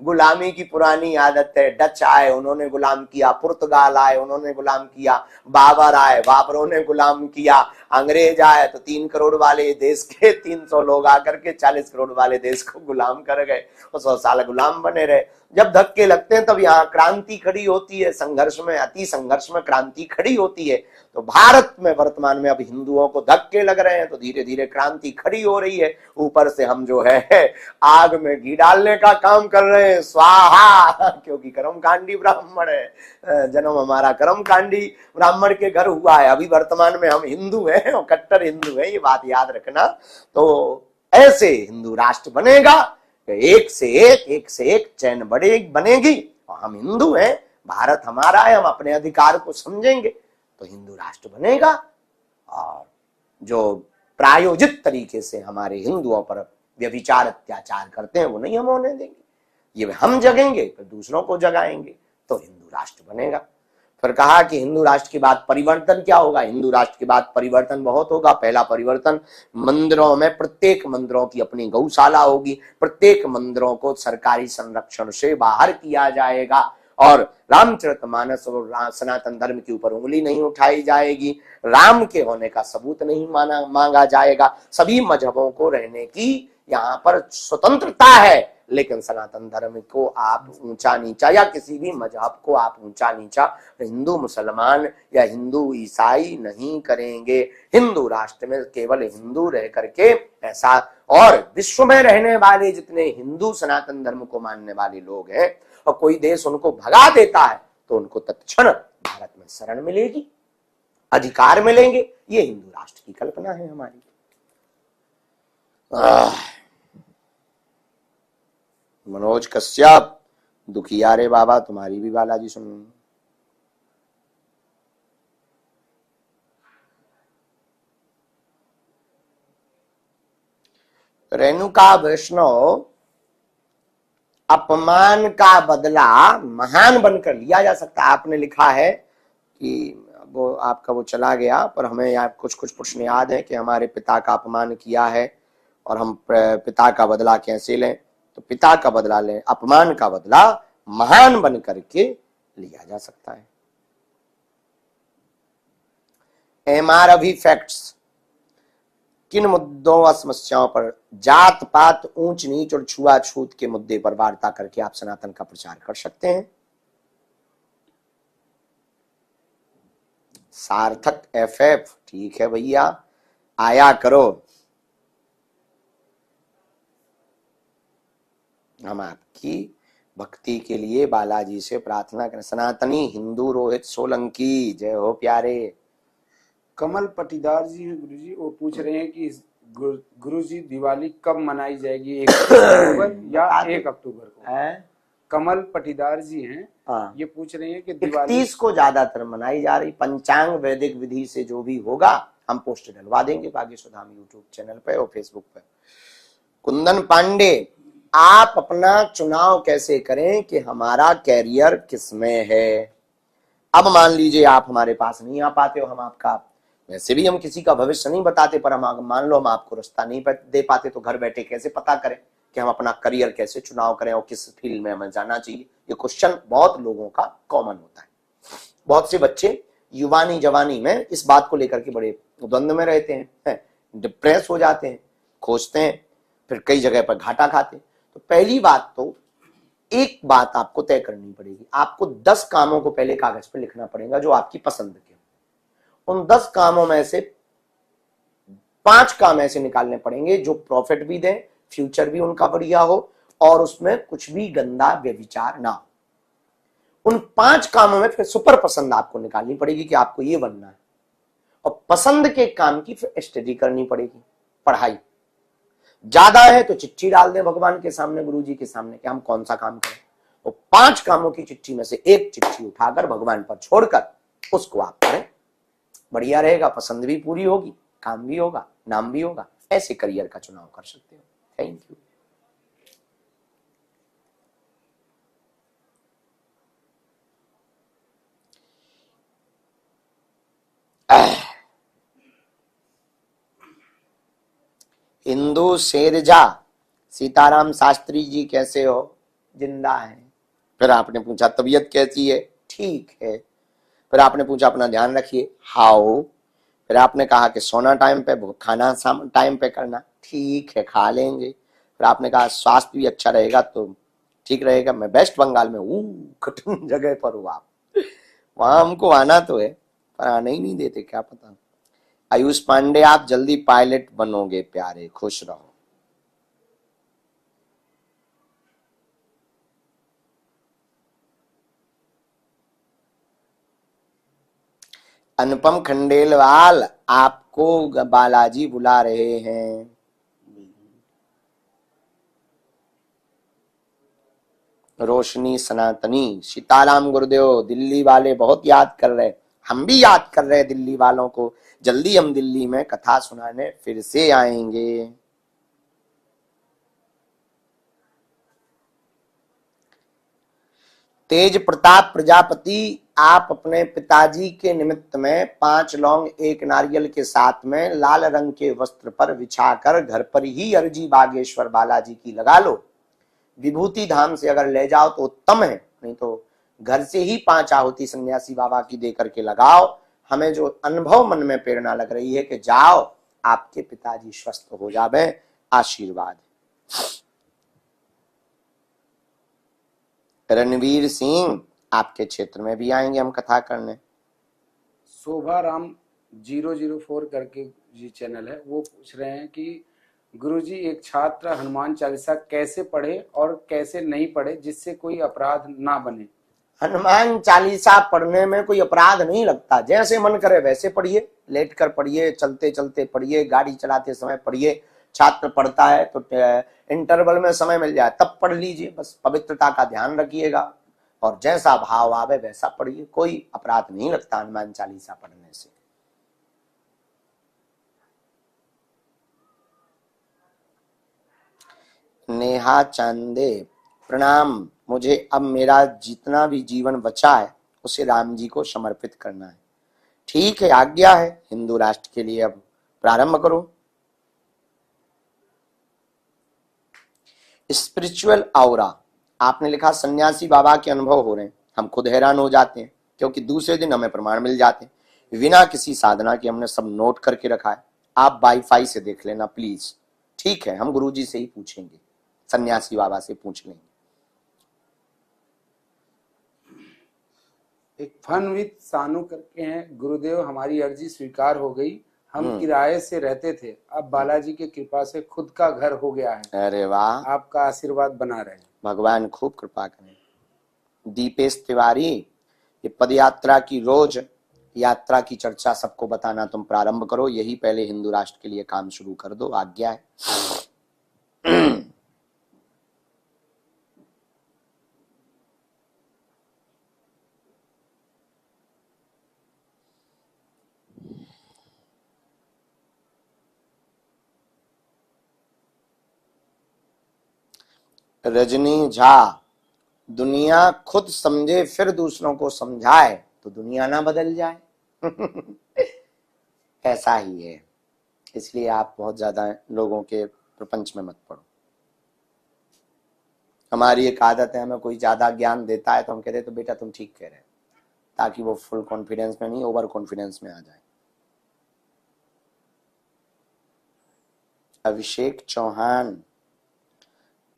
गुलामी की पुरानी आदत है। डच आए, उन्होंने गुलाम किया, पुर्तगाल आए, उन्होंने गुलाम किया, बाबर आए, बाबरों ने गुलाम किया, अंग्रेज आए तो 3 करोड़ वाले देश के 300 लोग आकर के 40 करोड़ वाले देश को गुलाम कर गए, 100 साल गुलाम बने रहे। जब धक्के लगते हैं तब यहाँ क्रांति खड़ी होती है, संघर्ष में, अति संघर्ष में क्रांति खड़ी होती है। तो भारत में वर्तमान में अब हिंदुओं को धक्के लग रहे हैं, तो धीरे धीरे क्रांति खड़ी हो रही है। ऊपर से हम जो है आग में घी डालने का काम कर रहे हैं, स्वाहा, क्योंकि कर्मकांडी ब्राह्मण है, जन्म हमारा कर्मकांडी ब्राह्मण के घर हुआ है। अभी वर्तमान में हम हिंदू हैं और कट्टर हिंदू हैं, ये बात याद रखना। तो ऐसे हिंदू राष्ट्र बनेगा, एक से एक चैन बनेगी, और हम हिंदू हैं, भारत हमारा है, हम अपने अधिकार को समझेंगे तो हिंदू राष्ट्र बनेगा। और जो प्रायोजित तरीके से हमारे हिंदुओं पर व्यभिचार अत्याचार करते हैं वो नहीं हम होने देंगे। ये हम जगेंगे फिर दूसरों को जगाएंगे तो हिंदू राष्ट्र बनेगा। फिर कहा कि हिंदू राष्ट्र के बाद परिवर्तन क्या होगा। हिंदू राष्ट्र के बाद परिवर्तन बहुत होगा। पहला परिवर्तन, मंदिरों में प्रत्येक मंदिरों की अपनी गौशाला होगी, प्रत्येक मंदिरों को सरकारी संरक्षण से बाहर किया जाएगा, और रामचरितमानस और सनातन धर्म के ऊपर उंगली नहीं उठाई जाएगी, राम के होने का सबूत नहीं मांगा जाएगा। सभी मजहबों को रहने की यहाँ पर स्वतंत्रता है, लेकिन सनातन धर्म को आप ऊंचा नीचा, या किसी भी मजहब को आप ऊंचा नीचा हिंदू मुसलमान या हिंदू ईसाई नहीं करेंगे। हिंदू राष्ट्र में केवल हिंदू रह करके ऐसा, और विश्व में रहने वाले जितने हिंदू सनातन धर्म को मानने वाले लोग हैं, और कोई देश उनको भगा देता है तो उनको तत्क्षण भारत में शरण मिलेगी, अधिकार मिलेंगे। ये हिंदू राष्ट्र की कल्पना है हमारी। मनोज कश्यप, दुखिया रे बाबा, तुम्हारी भी बालाजी सुन। रेणुका वैष्णव, अपमान का बदला महान बनकर लिया जा सकता है। आपने लिखा है कि वो आपका वो चला गया, पर हमें यहाँ कुछ कुछ प्रश्न याद है कि हमारे पिता का अपमान किया है और हम पिता का बदला कैसे लें। तो पिता का बदला लें, अपमान का बदला महान बन करके लिया जा सकता है। MRV फैक्ट्स, किन मुद्दों व समस्याओं पर, जात पात, ऊंच नीच और छुआछूत के मुद्दे पर वार्ता करके आप सनातन का प्रचार कर सकते हैं। सार्थक FF, ठीक है भैया, आया करो। हम आपकी भक्ति के लिए बालाजी से प्रार्थना करें। सनातनी हिंदू रोहित सोलंकी, जय हो प्यारे। कमल पटीदार जी हैं गुरुजी, वो पूछ रहे हैं कि गुरुजी दिवाली कब मनाई जाएगी, 1 अक्टूबर या 1 अक्टूबर को? कमल पटीदार जी हैं, हाँ, ये पूछ रहे हैं कि दिवाली 31 को ज्यादातर मनाई जा रही। पंचांग वैदिक विधि से जो भी होगा हम पोस्ट डलवा देंगे बागेश्वर धाम यूट्यूब चैनल पे और फेसबुक पे। कुंदन पांडे, आप अपना चुनाव कैसे करें कि हमारा कैरियर किसमें है? अब मान लीजिए आप हमारे पास नहीं आ पाते हो, हम आपका, वैसे भी हम किसी का भविष्य नहीं बताते, पर हम मान लो हम आपको रास्ता नहीं दे पाते तो घर बैठे कैसे पता करें कि हम अपना करियर कैसे चुनाव करें और किस फील्ड में हमें जाना चाहिए? ये क्वेश्चन बहुत लोगों का कॉमन होता है। बहुत से बच्चे युवानी जवानी में इस बात को लेकर के बड़े द्वंद्व में रहते हैं, डिप्रेस हो जाते हैं, खोजते हैं, फिर कई जगह पर घाटा खाते हैं। तो पहली बात तो एक बात आपको तय करनी पड़ेगी, आपको 10 कामों को पहले कागज पर लिखना पड़ेगा जो आपकी पसंद के। उन 10 कामों में से 5 काम ऐसे निकालने पड़ेंगे जो प्रॉफिट भी दें, फ्यूचर भी उनका बढ़िया हो और उसमें कुछ भी गंदा व्यभिचार ना हो। उन 5 कामों में फिर सुपर पसंद आपको निकालनी पड़ेगी कि आपको ये बनना है, और पसंद के काम की फिर स्टडी करनी पड़ेगी, पढ़ाई। ज्यादा है तो चिट्ठी डाल दें भगवान के सामने, गुरु जी के सामने कि हम कौन सा काम करें, और 5 कामों की चिट्ठी में से एक चिट्ठी उठाकर भगवान पर छोड़कर उसको आप करें, बढ़िया रहेगा, पसंद भी पूरी होगी, काम भी होगा, नाम भी होगा। ऐसे करियर का चुनाव कर सकते हो। Thank you. हिंदू शेरजा, सीताराम शास्त्री जी कैसे हो? जिंदा है। फिर आपने पूछा तबीयत कैसी है? ठीक है। फिर आपने पूछा अपना ध्यान रखिए, हाउ। फिर आपने कहा कि सोना टाइम पे, खाना टाइम पे करना, ठीक है, खा लेंगे। फिर आपने कहा स्वास्थ्य भी अच्छा रहेगा तो ठीक रहेगा। मैं वेस्ट बंगाल में कठिन जगह पर हूँ, आप वहां हमको आना तो है पर आने ही नहीं देते, क्या पता। आयुष पांडे, आप जल्दी पायलट बनोगे प्यारे, खुश रहो। अनुपम खंडेलवाल, आपको बालाजी बुला रहे हैं। रोशनी सनातनी, सीताराम गुरुदेव, दिल्ली वाले बहुत याद कर रहे, हम भी याद कर रहे हैं दिल्ली वालों को। जल्दी हम दिल्ली में कथा सुनाने फिर से आएंगे। तेज प्रताप प्रजापति, आप अपने पिताजी के निमित्त में 5 लौंग 1 नारियल के साथ में लाल रंग के वस्त्र पर बिछाकर घर पर ही अर्जी बागेश्वर बालाजी की लगा लो। विभूति धाम से अगर ले जाओ तो उत्तम है, नहीं तो घर से ही 5 आहुति सन्यासी बाबा की दे करके लगाओ। हमें जो अनुभव मन में प्रेरणा लग रही है कि जाओ, आपके पिताजी स्वस्थ हो जावे, आशीर्वाद। रणवीर सिंह, आपके क्षेत्र में भी आएंगे हम कथा करने। शोभा राम 004 करके जी चैनल है, वो पूछ रहे हैं कि गुरुजी एक छात्र हनुमान चालीसा कैसे पढ़े और कैसे नहीं पढ़े जिससे कोई अपराध ना बने? हनुमान चालीसा पढ़ने में कोई अपराध नहीं लगता, जैसे मन करे वैसे पढ़िए, लेट कर पढ़िए, चलते चलते पढ़िए, गाड़ी चलाते समय पढ़िए। छात्र पढ़ता है तो इंटरवल में समय मिल जाए तब पढ़ लीजिए, बस पवित्रता का ध्यान रखिएगा और जैसा भाव आवे वैसा पढ़िए, कोई अपराध नहीं लगता हनुमान चालीसा पढ़ने से। नेहा चांदे, प्रणाम, मुझे अब मेरा जितना भी जीवन बचा है उसे राम जी को समर्पित करना है। ठीक है, आज्ञा है, हिंदू राष्ट्र के लिए अब प्रारंभ करो। स्पिरिचुअल ऑरा, आपने लिखा सन्यासी बाबा के अनुभव हो रहे हैं, हम खुद हैरान हो जाते हैं क्योंकि दूसरे दिन हमें प्रमाण मिल जाते हैं बिना किसी साधना के। हमने सब नोट करके रखा है, आप वाईफाई से देख लेना प्लीज। ठीक है, हम गुरुजी से ही पूछेंगे, सन्यासी बाबा से पूछ लेंगे। एक फन विद सानू करके हैं, गुरुदेव हमारी अर्जी स्वीकार हो गई, हम किराए से रहते थे, अब बालाजी की कृपा से खुद का घर हो गया है। अरे वाह, आपका आशीर्वाद बना रहे। भगवान खूब कृपा करें। दीपेश तिवारी, ये पद यात्रा की रोज यात्रा की चर्चा सबको बताना तुम प्रारंभ करो, यही पहले हिंदू राष्ट्र के लिए काम शुरू कर दो, आज्ञा है। रजनी झा, दुनिया खुद समझे फिर दूसरों को समझाए तो दुनिया ना बदल जाए। ऐसा ही है, इसलिए आप बहुत ज्यादा लोगों के प्रपंच में मत पड़ो। हमारी एक आदत है, हमें कोई ज्यादा ज्ञान देता है तो हम कहते हैं तो बेटा तुम ठीक कह रहे हो, ताकि वो फुल कॉन्फिडेंस में नहीं ओवर कॉन्फिडेंस में आ जाए। अभिषेक चौहान,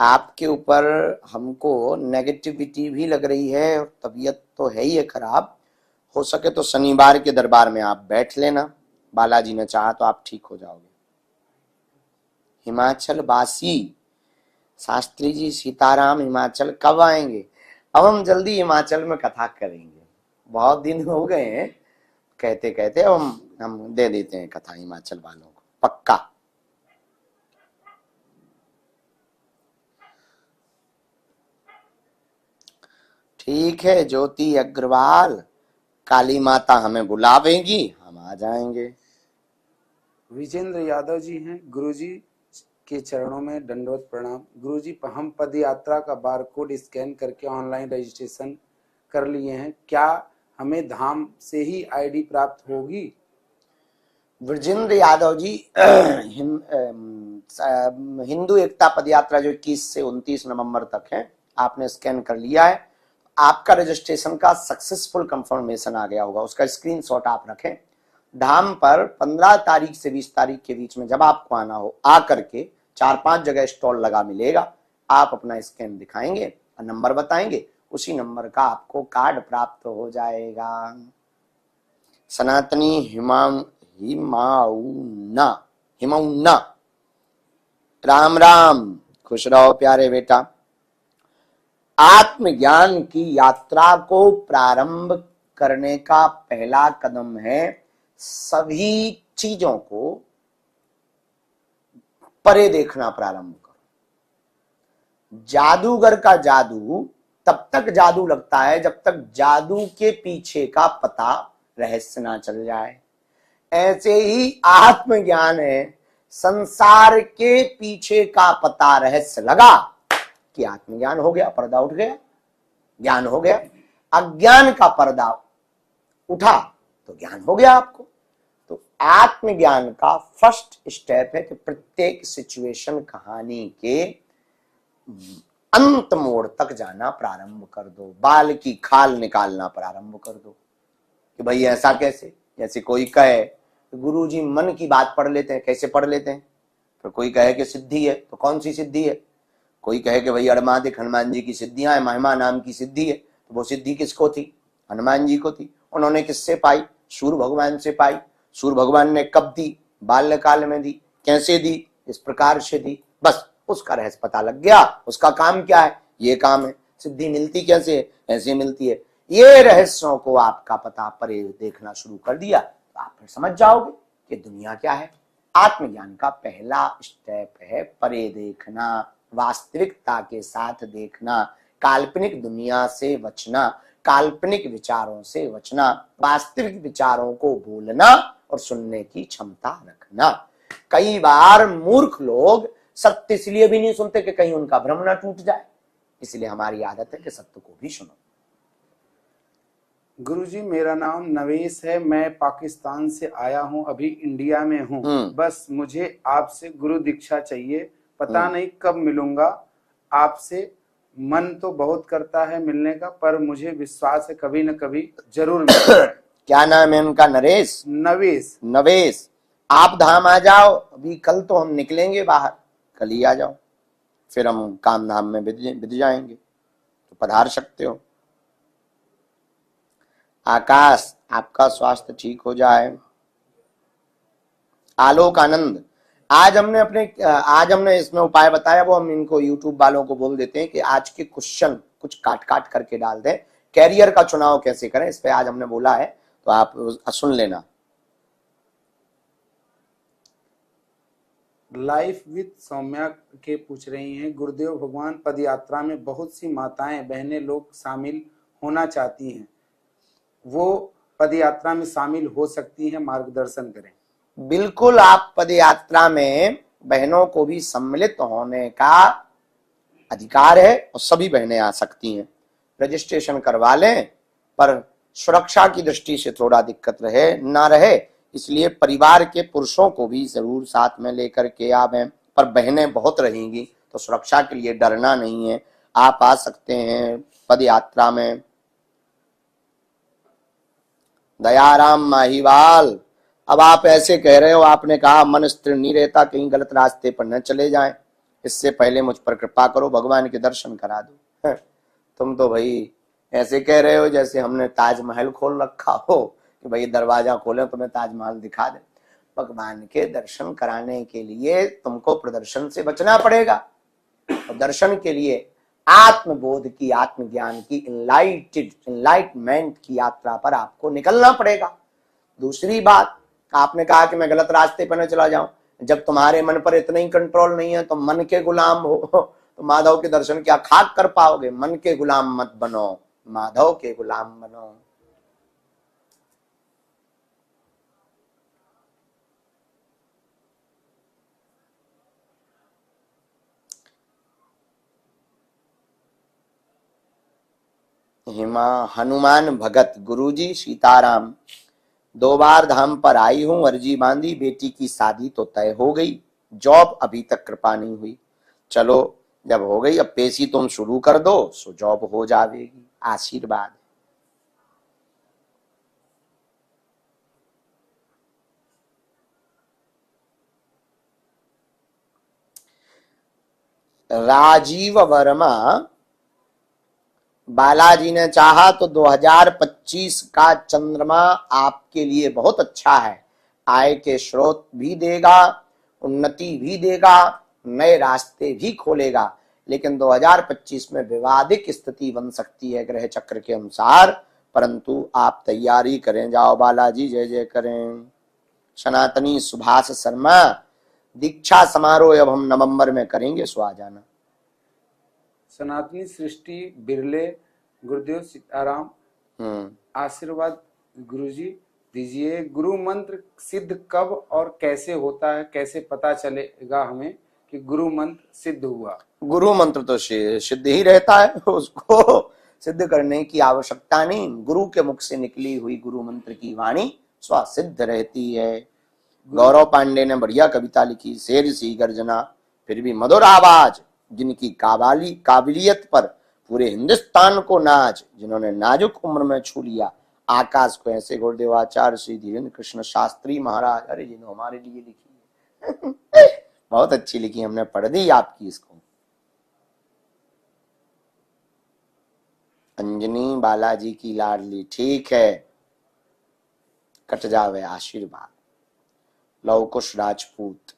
आपके ऊपर हमको नेगेटिविटी भी लग रही है और तबीयत तो है ही है खराब, हो सके तो शनिवार के दरबार में आप बैठ लेना, बालाजी ने चाहा तो आप ठीक हो जाओगे। हिमाचल वासी शास्त्री जी, सीताराम हिमाचल कब आएंगे? अब हम जल्दी हिमाचल में कथा करेंगे, बहुत दिन हो गए हैं कहते कहते, हम दे देते हैं कथा हिमाचल वालों को, पक्का। ठीक है ज्योति अग्रवाल, काली माता हमें बुलावेंगी, हम आ जाएंगे। विजेंद्र यादव जी हैं, गुरुजी के चरणों में दंडवत प्रणाम। गुरुजी, हम पद यात्रा का बारकोड स्कैन करके ऑनलाइन रजिस्ट्रेशन कर लिए हैं, क्या हमें धाम से ही आईडी प्राप्त होगी? विजेंद्र यादव जी, हिंदू एकता पदयात्रा जो 21 से 29 नवंबर तक है, आपने स्कैन कर लिया है, आपका रजिस्ट्रेशन का सक्सेसफुल कंफर्मेशन आ गया होगा, उसका स्क्रीनशॉट आप रखें। धाम पर 15 तारीख से 20 तारीख के बीच में जब आपको आना हो, आ करके 4-5 जगह स्टॉल लगा मिलेगा, आप अपना स्कैन दिखाएंगे और नंबर बताएंगे, उसी नंबर का आपको कार्ड प्राप्त हो जाएगा। सनातनी हिमाउन्ना, राम राम, खुश रहो प्यारे बेटा। आत्मज्ञान की यात्रा को प्रारंभ करने का पहला कदम है सभी चीजों को परे देखना प्रारंभ करो। जादूगर का जादू तब तक जादू लगता है जब तक जादू के पीछे का पता रहस्य ना चल जाए। ऐसे ही आत्मज्ञान है, संसार के पीछे का पता रहस्य लगा कि आत्मज्ञान हो गया, पर्दा उठ गया, ज्ञान हो गया। अज्ञान का पर्दा उठा तो ज्ञान हो गया आपको। तो आत्मज्ञान का फर्स्ट स्टेप है कि प्रत्येक सिचुएशन कहानी के अंत मोड़ तक जाना प्रारंभ कर दो, बाल की खाल निकालना प्रारंभ कर दो कि भाई ऐसा कैसे। जैसे कोई कहे गुरुजी मन की बात पढ़ लेते हैं, कैसे पढ़ लेते हैं? फिर कोई कहे कि सिद्धि है, तो कौन सी सिद्धि है? कोई कहे कि भाई अड़मादिक हनुमान जी की सिद्धियां है, महिमा नाम की सिद्धि है, तो वो सिद्धि किसको थी? हनुमान जी को थी। उन्होंने किससे पाई? सूर्य भगवान से पाई। सूर्य भगवान ने कब दी? बाल्यकाल में दी। कैसे दी? इस प्रकार से दी। बस उसका रहस्य पता लग गया, उसका काम क्या है? ये काम है। सिद्धि मिलती कैसे है? ऐसे मिलती है। ये रहस्यों को आपका पता परे देखना शुरू कर दिया तो आप फिर समझ जाओगे कि दुनिया क्या है। आत्मज्ञान का पहला स्टेप है परे देखना, वास्तविकता के साथ देखना, काल्पनिक दुनिया से बचना, काल्पनिक विचारों से बचना, वास्तविक विचारों को बोलना और सुनने की क्षमता रखना। कई बार मूर्ख लोग सत्य इसलिए भी नहीं सुनते कि कहीं उनका भ्रम ना टूट जाए, इसलिए हमारी आदत है कि सत्य को भी सुनो। गुरुजी, मेरा नाम नवेश है, मैं पाकिस्तान से आया हूँ, अभी इंडिया में हूँ। बस मुझे आपसे गुरु दीक्षा चाहिए, पता नहीं कब मिलूंगा आपसे। मन तो बहुत करता है मिलने का, पर मुझे विश्वास है कभी न कभी जरूर मिलूंगा। क्या नाम है उनका? नरेश? नवेश। नवेश, आप धाम आ जाओ, अभी कल तो हम निकलेंगे बाहर, कल ही आ जाओ, फिर हम काम धाम में बिद जाएंगे, तो पधार सकते हो। आकाश, आपका स्वास्थ्य ठीक हो जाए। आलोक आनंद, आज हमने इसमें उपाय बताया, वो हम इनको यूट्यूब वालों को बोल देते हैं कि आज के क्वेश्चन कुछ काट काट करके डाल दें। कैरियर का चुनाव कैसे करें, इस पे आज हमने बोला है, तो आप सुन लेना। लाइफ विद सौम्या के पूछ रही हैं, गुरुदेव भगवान पद यात्रा में बहुत सी माताएं बहनें लोग शामिल होना चाहती हैं, वो पद यात्रा में शामिल हो सकती हैं, मार्गदर्शन करें। बिल्कुल, आप पद यात्रा में बहनों को भी सम्मिलित होने का अधिकार है और सभी बहनें आ सकती हैं। रजिस्ट्रेशन करवा लें, पर सुरक्षा की दृष्टि से थोड़ा दिक्कत ना रहे, इसलिए परिवार के पुरुषों को भी जरूर साथ में लेकर के आवें। पर बहनें बहुत रहेंगी तो सुरक्षा के लिए डरना नहीं है, आप आ सकते हैं पद यात्रा में। दयाराम माहीवाल, अब आप ऐसे कह रहे हो, आपने कहा मन स्थिर नहीं रहता, कहीं गलत रास्ते पर न चले जाएं, इससे पहले मुझ पर कृपा करो, भगवान के दर्शन करा दो। तुम तो भाई ऐसे कह रहे हो जैसे हमने ताजमहल खोल रखा हो कि भाई दरवाजा खोले तुम्हें ताजमहल दिखा दे। भगवान के दर्शन कराने के लिए तुमको प्रदर्शन से बचना पड़ेगा, और दर्शन के लिए आत्मबोध की, आत्मज्ञान की, इनलाइटमेंट की यात्रा पर आपको निकलना पड़ेगा। दूसरी बात, आपने कहा कि मैं गलत रास्ते पर न चला जाऊं, जब तुम्हारे मन पर इतना ही कंट्रोल नहीं है तो मन के गुलाम हो तो माधव के दर्शन क्या खाक कर पाओगे। मन के गुलाम मत बनो, माधव के गुलाम बनो। हिमा हनुमान भगत, गुरुजी सीताराम, 2 बार धाम पर आई हूं, अर्जी बांधी, बेटी की शादी तो तय हो गई, जॉब अभी तक कृपा नहीं हुई। चलो जब हो गई, अब पेशी तुम शुरू कर दो, सो जॉब हो जाएगी, आशीर्वाद। राजीव वर्मा, बालाजी ने चाहा तो 2025 का चंद्रमा आपके लिए बहुत अच्छा है, आय के स्रोत भी देगा, उन्नति भी देगा, नए रास्ते भी खोलेगा, लेकिन 2025 में विवादित स्थिति बन सकती है ग्रह चक्र के अनुसार, परंतु आप तैयारी करें। जाओ बालाजी, जय जय करें। सनातनी सुभाष शर्मा, दीक्षा समारोह अब हम नवंबर में करेंगे, सो आ जाना। सनातनी सृष्टि बिरले, गुरुदेव सीताराम, आशीर्वाद गुरुजी दीजिए, गुरु मंत्र सिद्ध कब और कैसे होता है, कैसे पता चलेगा हमें कि गुरु मंत्र सिद्ध हुआ। गुरु मंत्र तो सिद्ध ही रहता है, उसको सिद्ध करने की आवश्यकता नहीं, गुरु के मुख से निकली हुई गुरु मंत्र की वाणी स्वसिद्ध रहती है। गौरव पांडे ने बढ़िया कविता लिखी, शेर सी गर्जना फिर भी मधुर आवाज, जिनकी काबिलियत पर पूरे हिंदुस्तान को नाज, जिन्होंने नाजुक उम्र में छू लिया आकाश को, ऐसे गुरुदेव आचार्य श्री धीरेन्द्र कृष्ण शास्त्री महाराज। अरे जिन्होंने हमारे लिए लिखी है बहुत अच्छी लिखी, हमने पढ़ दी आपकी इसको। अंजनी, बालाजी की लाडली, ठीक है, कट जावे आशीर्वाद। लवकुश राजपूत,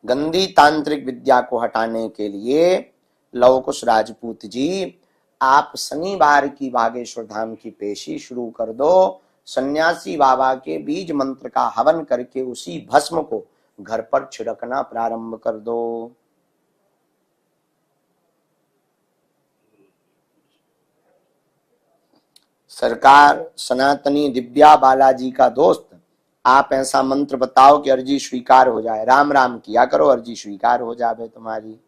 गंदी तांत्रिक विद्या को हटाने के लिए लवकुश राजपूत जी, आप शनिवार की बागेश्वर धाम की पेशी शुरू कर दो, सन्यासी बाबा के बीज मंत्र का हवन करके उसी भस्म को घर पर छिड़कना प्रारंभ कर दो। सरकार, सनातनी दिव्या बालाजी का दोस्त, आप ऐसा मंत्र बताओ कि अर्जी स्वीकार हो जाए। राम राम किया करो, अर्जी स्वीकार हो जाए तुम्हारी।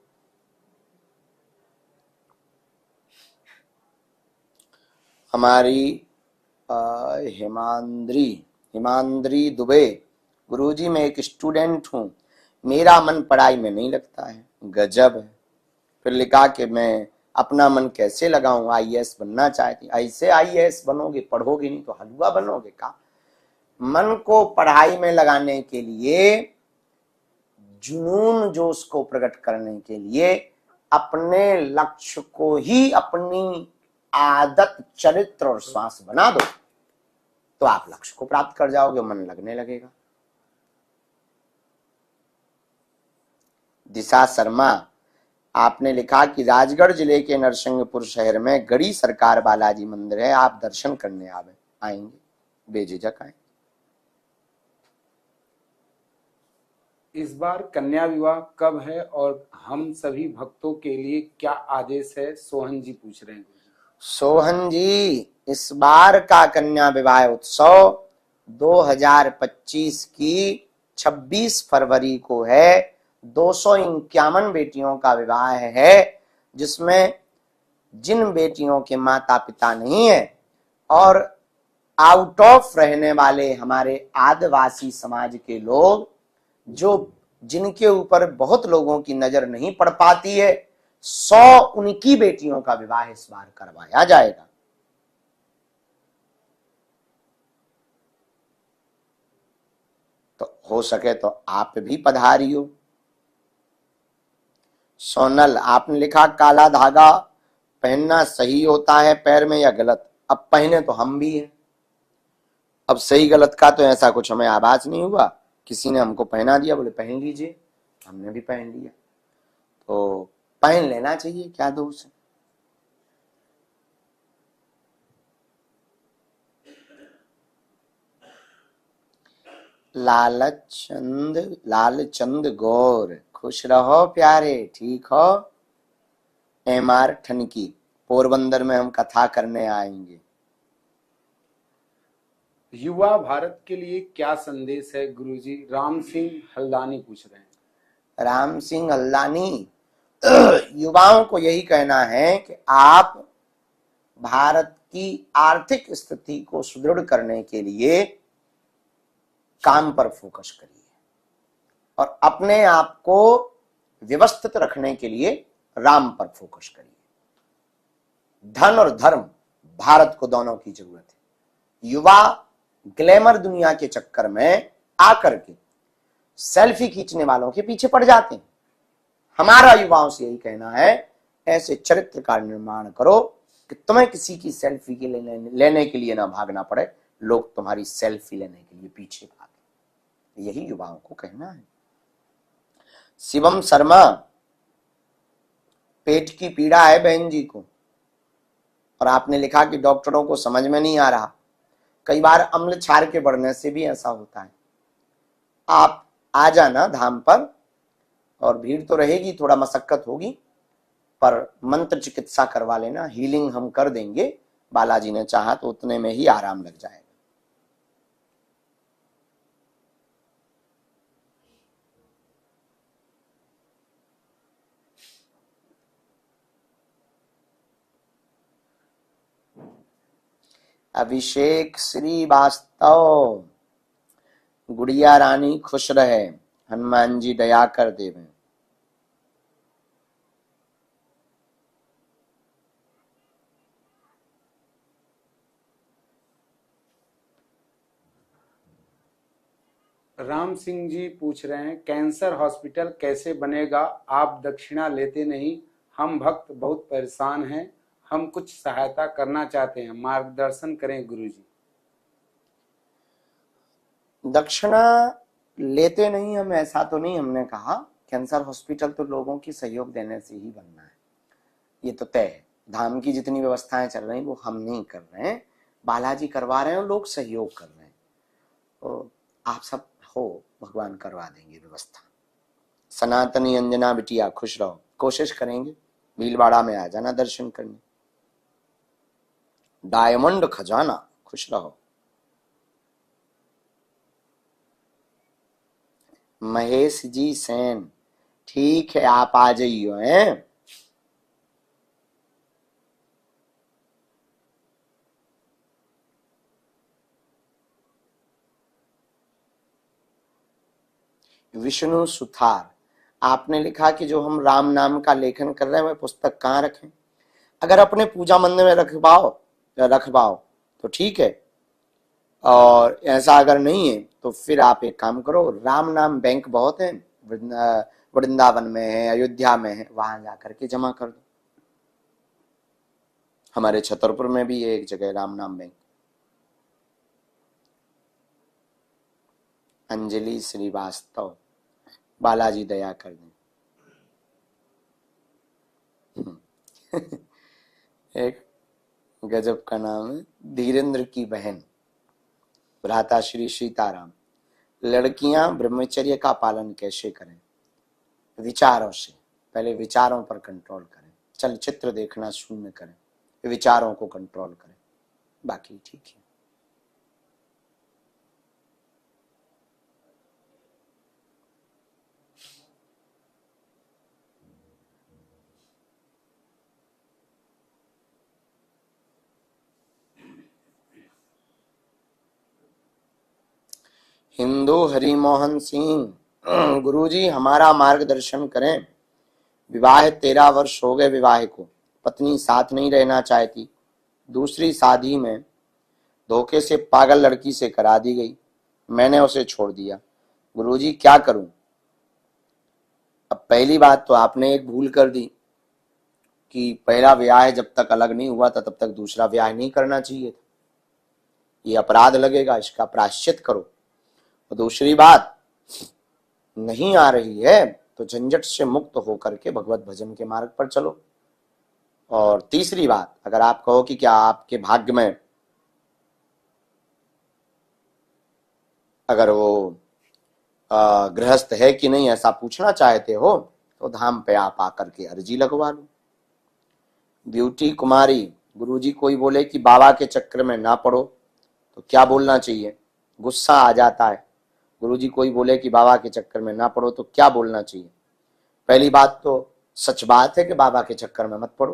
हमारी हिमांद्री दुबे, गुरुजी मैं एक स्टूडेंट हूं, मेरा मन पढ़ाई में नहीं लगता है। गजब है। फिर लिखा कि मैं अपना मन कैसे लगाऊं, आईएएस बनना चाहती। ऐसे आईएएस बनोगे, पढ़ोगे नहीं तो हलवा बनोगे का। मन को पढ़ाई में लगाने के लिए, जुनून जोश को प्रकट करने के लिए, अपने लक्ष्य को ही अपनी आदत, चरित्र और श्वास बना दो तो आप लक्ष्य को प्राप्त कर जाओगे, मन लगने लगेगा। दिशा शर्मा, आपने लिखा कि राजगढ़ जिले के नरसिंहपुर शहर में गढ़ी सरकार बालाजी मंदिर है, आप दर्शन करने आएंगे, बेझिझक आए। इस बार कन्या विवाह कब है और हम सभी भक्तों के लिए क्या आदेश है? सोहन जी पूछ रहे हैं। सोहन जी, इस बार का कन्या विवाह उत्सव 2025 की 26 फरवरी को है। 251 बेटियों का विवाह है, जिसमें जिन बेटियों के माता पिता नहीं है और आउट ऑफ रहने वाले हमारे आदिवासी समाज के लोग, जो जिनके ऊपर बहुत लोगों की नजर नहीं पड़ पाती है, 100 उनकी बेटियों का विवाह इस बार करवाया जाएगा। तो हो सके तो आप भी पधारियो। सोनल, आपने लिखा काला धागा पहनना सही होता है पैर में या गलत? अब पहने तो हम भी हैं, अब सही गलत का तो ऐसा कुछ हमें आभास नहीं हुआ, किसी ने हमको पहना दिया, बोले पहन लीजिए, हमने भी पहन लिया, तो पहन लेना चाहिए, क्या दोष है। लालचंद गौर, खुश रहो प्यारे, ठीक हो। MR ठनकी, पोरबंदर में हम कथा करने आएंगे। युवा भारत के लिए क्या संदेश है गुरुजी? राम सिंह हल्दानी पूछ रहे हैं। राम सिंह हल्दानी, युवाओं को यही कहना है कि आप भारत की आर्थिक स्थिति को सुदृढ़ करने के लिए काम पर फोकस करिए और अपने आप को व्यवस्थित रखने के लिए राम पर फोकस करिए। धन और धर्म, भारत को दोनों की जरूरत है। युवा ग्लैमर दुनिया के चक्कर में आकर के सेल्फी खींचने वालों के पीछे पड़ जाते हैं। हमारा युवाओं से यही कहना है, ऐसे चरित्र का निर्माण करो कि तुम्हें किसी की सेल्फी के लेने के लिए ना भागना पड़े, लोग तुम्हारी सेल्फी लेने के लिए पीछे भागे। यही युवाओं को कहना है। शिवम शर्मा, पेट की पीड़ा है बहन जी को और आपने लिखा कि डॉक्टरों को समझ में नहीं आ रहा। कई बार अम्ल क्षार के बढ़ने से भी ऐसा होता है। आप आ जाना धाम पर, और भीड़ तो रहेगी, थोड़ा मशक्कत होगी, पर मंत्र चिकित्सा करवा लेना, हीलिंग हम कर देंगे। बालाजी ने चाहा तो उतने में ही आराम लग जाएगा। अभिषेक श्रीवास्तव, गुड़िया रानी खुश रहे, हनुमान जी दया कर देवे। राम सिंह जी पूछ रहे हैं, कैंसर हॉस्पिटल कैसे बनेगा? आप दक्षिणा लेते नहीं, हम भक्त बहुत परेशान हैं, हम कुछ सहायता करना चाहते हैं, मार्गदर्शन करें गुरुजी। दक्षिणा लेते नहीं हम, ऐसा तो नहीं हमने कहा। कैंसर हॉस्पिटल तो लोगों की सहयोग देने से ही बनना है, ये तो तय है। धाम की जितनी व्यवस्थाएं चल रही वो हम नहीं कर रहे हैं, बालाजी करवा रहे हैं और लोग सहयोग कर रहे हैं। तो आप सब हो, भगवान करवा देंगे व्यवस्था। सनातनी अंजना बिटिया, खुश रहो, कोशिश करेंगे, भीलवाड़ा में आ जाना दर्शन करने। डायमंड खजाना, खुश रहो। महेश जी सेन, ठीक है, आप आ जाइयो हैं। विष्णु सुथार, आपने लिखा कि जो हम राम नाम का लेखन कर रहे हैं वह पुस्तक कहाँ रखें? अगर अपने पूजा मंदिर में रखवाओ तो ठीक है, और ऐसा अगर नहीं है तो फिर आप एक काम करो, राम नाम बैंक बहुत है, वृंदावन में है, अयोध्या में है, वहां जाकर के जमा कर दो। हमारे छतरपुर में भी है एक जगह राम नाम बैंक। अंजलि श्रीवास्तव, बालाजी दया कर दें। एक गजब का नाम है, धीरेन्द्र की बहन भ्राता श्री सीताराम। लड़कियां ब्रह्मचर्य का पालन कैसे करें? विचारों से, पहले विचारों पर कंट्रोल करें। चलचित्र देखना शून्य करें, विचारों को कंट्रोल करें, बाकी ठीक है। हिंदू हरिमोहन सिंह, गुरुजी हमारा मार्गदर्शन करें। विवाह 13 वर्ष हो गए विवाह को, पत्नी साथ नहीं रहना चाहती, दूसरी शादी में धोखे से पागल लड़की से करा दी गई, मैंने उसे छोड़ दिया, गुरुजी क्या करूं? अब पहली बात तो आपने एक भूल कर दी कि पहला ब्याह जब तक अलग नहीं हुआ था तब तक दूसरा ब्याह नहीं करना चाहिए था। ये अपराध लगेगा, इसका प्रायश्चित करो। और दूसरी बात, नहीं आ रही है तो झंझट से मुक्त होकर के भगवत भजन के मार्ग पर चलो। और तीसरी बात, अगर आप कहो कि क्या आपके भाग्य में अगर वो गृहस्थ है कि नहीं ऐसा पूछना चाहते हो तो धाम पे आप आकर के अर्जी लगवा लो। ब्यूटी कुमारी, गुरुजी कोई बोले कि बाबा के चक्कर में ना पड़ो तो क्या बोलना चाहिए? गुस्सा आ जाता है। गुरुजी कोई बोले कि बाबा के चक्कर में ना पड़ो तो क्या बोलना चाहिए? पहली बात तो सच बात है कि बाबा के चक्कर में मत पड़ो,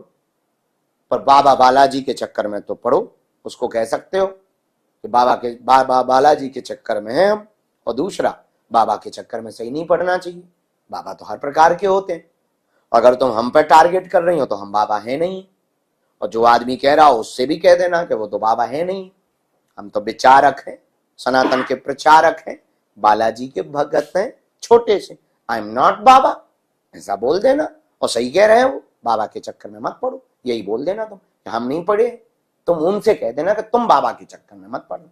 पर बाबा बालाजी के चक्कर में तो पड़ो। उसको कह सकते हो कि बाबा बालाजी के चक्कर में है हम, और दूसरा बाबा के चक्कर में सही नहीं पड़ना चाहिए। बाबा तो हर प्रकार के होते हैं, अगर तुम हम पर टारगेट कर रही हो तो हम बाबा है नहीं, और जो आदमी कह रहा हो उससे भी कह देना कि वो तो बाबा है नहीं। हम तो विचारक हैं, सनातन के प्रचारक हैं, बालाजी के भगत हैं छोटे से। आई एम नॉट बाबा, ऐसा बोल देना। और सही कह रहे हैं वो, बाबा के चक्कर में मत पड़ो, यही बोल देना तुम। हम नहीं पढ़े, तुम उनसे कह देना कि तुम बाबा के चक्कर में मत पड़ो।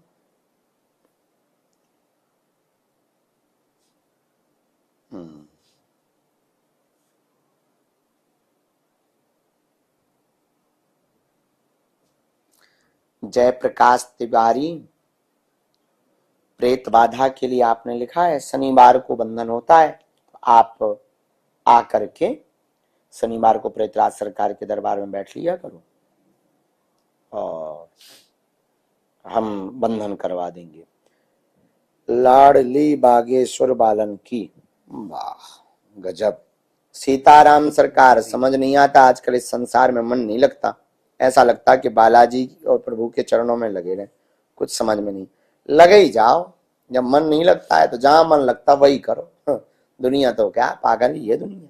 जयप्रकाश तिवारी, प्रेत बाधा के लिए आपने लिखा है शनिवार को बंधन होता है, आप आकर के शनिवार को प्रेतराज सरकार के दरबार में बैठ लिया करो और हम बंधन करवा देंगे। लाडली बागेश्वर बालन की, वाह गजब। सीताराम सरकार, समझ नहीं आता आजकल इस संसार में मन नहीं लगता, ऐसा लगता कि बालाजी और प्रभु के चरणों में लगे रहे, कुछ समझ में नहीं। लगे ही जाओ, जब मन नहीं लगता है तो जहां मन लगता वही करो। दुनिया तो क्या पागल ही है दुनिया।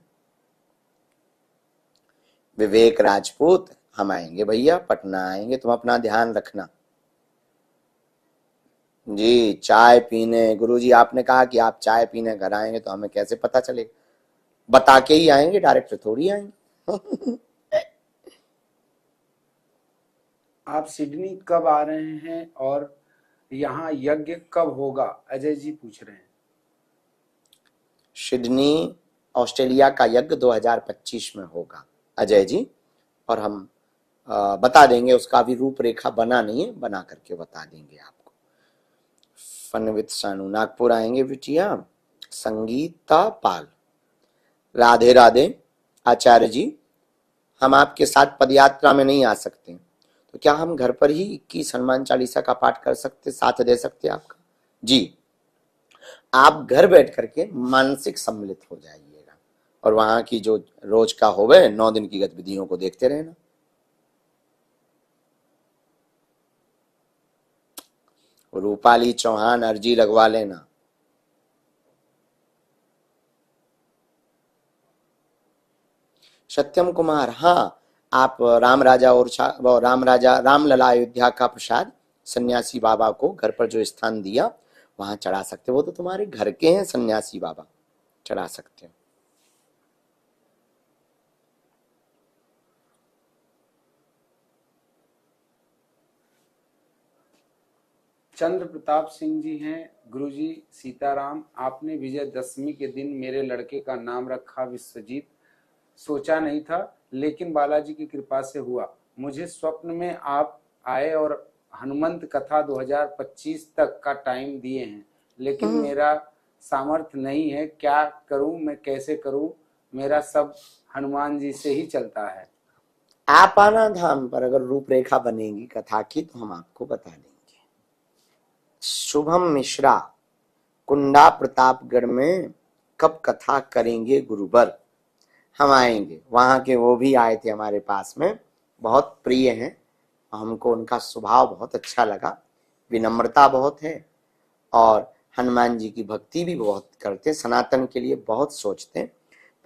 विवेक राजपूत, हम आएंगे भैया, पटना आएंगे, तुम अपना ध्यान रखना जी। चाय पीने, गुरुजी आपने कहा कि आप चाय पीने घर आएंगे तो हमें कैसे पता चलेगा? बता के ही आएंगे, डायरेक्ट थोड़ी आएंगे। आप सिडनी कब आ रहे हैं और यहाँ यज्ञ कब होगा? अजय जी पूछ रहे हैं। सिडनी ऑस्ट्रेलिया का यज्ञ 2025 में होगा अजय जी, और हम बता देंगे, उसका अभी रूपरेखा बना नहीं है, बना करके बता देंगे आपको। फन विद सानू, नागपुर आएंगे बिटिया। संगीता पाल, राधे राधे आचार्य जी, हम आपके साथ पदयात्रा में नहीं आ सकते तो क्या हम घर पर ही 21 हनुमान चालीसा का पाठ कर सकते, साथ दे सकते आपका? जी, आप घर बैठ करके मानसिक सम्मिलित हो जाइएगा और वहां की जो रोज का होवे 9 दिन की गतिविधियों को देखते रहना। रूपाली चौहान, अर्जी लगवा लेना। सत्यम कुमार, हाँ, आप राम राजा और रामलला अयोध्या का प्रसाद सन्यासी बाबा को घर पर जो स्थान दिया वहां चढ़ा सकते हो, वो तो तुम्हारे घर के हैं सन्यासी बाबा, चढ़ा सकते हो। चंद्र प्रताप सिंह जी हैं, गुरुजी सीताराम, आपने विजयदशमी के दिन मेरे लड़के का नाम रखा विश्वजीत। सोचा नहीं था, लेकिन बालाजी की कृपा से हुआ। मुझे स्वप्न में आप आए और हनुमंत कथा 2025 तक का टाइम दिए हैं, लेकिन मेरा सामर्थ्य नहीं है। क्या करूं मैं, कैसे करूं? मेरा सब हनुमान जी से ही चलता है। आप आना धाम पर, अगर रूपरेखा बनेगी कथा की तो हम आपको बता देंगे। शुभम मिश्रा, कुंडा प्रतापगढ़ में कब कथा करेंगे गुरुवर? हम आएंगे। वहां के वो भी आए थे हमारे पास में, बहुत प्रिय हैं, हमको उनका स्वभाव बहुत अच्छा लगा, विनम्रता बहुत है और हनुमान जी की भक्ति भी बहुत करते, सनातन के लिए बहुत सोचते।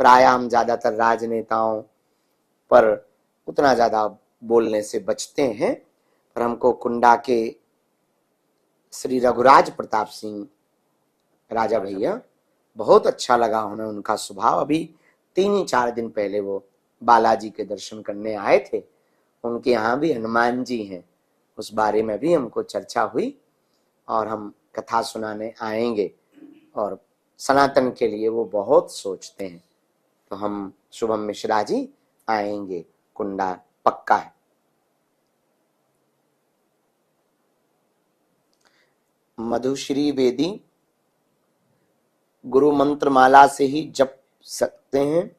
प्राय हम ज्यादातर राजनेताओं पर उतना ज्यादा बोलने से बचते हैं, पर हमको कुंडा के श्री रघुराज प्रताप सिंह राजा भैया बहुत अच्छा लगा उन्हें, उनका स्वभाव। अभी 3-4 दिन पहले वो बालाजी के दर्शन करने आए थे, उनके यहाँ भी हनुमान जी हैं, उस बारे में भी हमको चर्चा हुई और हम कथा सुनाने आएंगे और सनातन के लिए वो बहुत सोचते हैं। तो हम शुभम मिश्रा जी आएंगे, कुंडा पक्का है। मधुश्री बेदी, गुरु मंत्र माला से ही जप सकते हैं?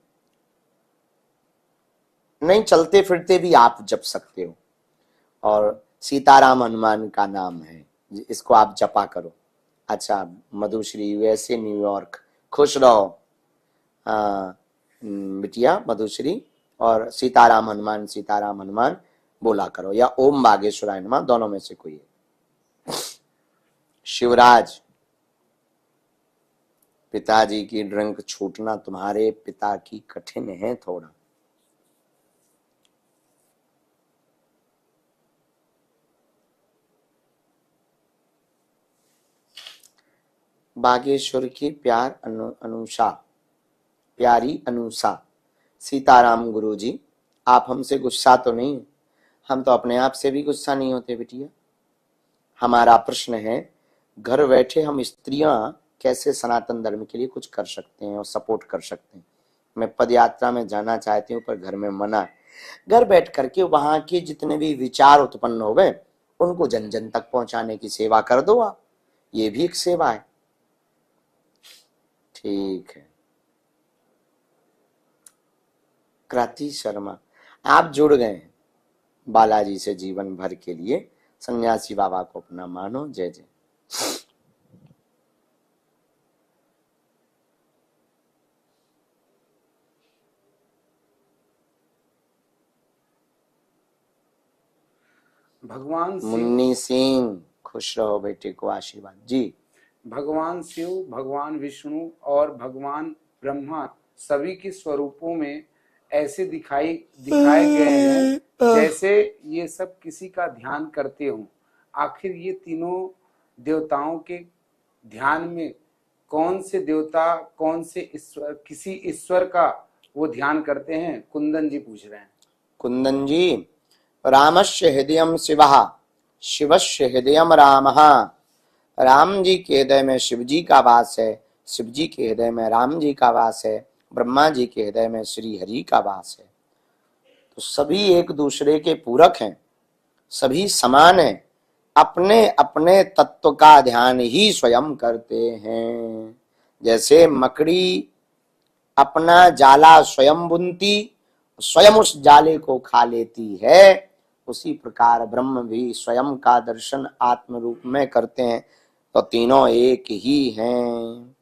नहीं, चलते फिरते भी आप जप सकते हो, और सीताराम हनुमान का नाम है, इसको आप जपा करो। अच्छा, मधुश्री यूएसए न्यूयॉर्क, खुश रहो बिटिया मधुश्री, और सीताराम हनुमान बोला करो, या ओम बागेश्वराय नमः, दोनों में से कोई है। शिवराज, पिताजी की ड्रिंक छूटना तुम्हारे पिता की कठिन है थोड़ा। बागेश्वर की प्यारी अनुषा, सीताराम गुरुजी, आप हमसे गुस्सा तो नहीं? हम तो अपने आप से भी गुस्सा नहीं होते बिटिया। हमारा प्रश्न है, घर बैठे हम स्त्रियां कैसे सनातन धर्म के लिए कुछ कर सकते हैं और सपोर्ट कर सकते हैं। मैं पद यात्रा में जाना चाहती हूँ, पर घर में मना है। घर बैठ करके वहां के जितने भी विचार उत्पन्न हो गए उनको जन जन तक पहुंचाने की सेवा कर दो आप, ये भी एक सेवा है। ठीक है। कृति शर्मा, आप जुड़ गए हैं बालाजी से जीवन भर के लिए, सन्यासी बाबा को अपना मानो। जय जय। भगवान मुन्नी सिंह, खुश रहो बेटे को आशीर्वाद जी। भगवान शिव, भगवान विष्णु और भगवान ब्रह्मा सभी के स्वरूपों में ऐसे दिखाए गए हैं जैसे ये सब किसी का ध्यान करते हों। आखिर ये तीनों देवताओं के ध्यान में कौन से देवता, कौन से ईश्वर, किसी ईश्वर का वो ध्यान करते हैं? कुंदन जी पूछ रहे हैं। कुंदन जी, रामस्य हृदयम शिवः, शिवस्य हृदयम रामः। राम जी के हृदय में शिव जी का वास है, शिव जी के हृदय में राम जी का वास है, ब्रह्मा जी के हृदय में श्री हरि का वास है। तो सभी एक दूसरे के पूरक हैं, सभी समान हैं, अपने अपने तत्व का ध्यान ही स्वयं करते हैं। जैसे मकड़ी अपना जाला स्वयं बुनती, स्वयं उस जाले को खा लेती है, उसी प्रकार ब्रह्म भी स्वयं का दर्शन आत्म रूप में करते हैं। तो तीनों एक ही हैं।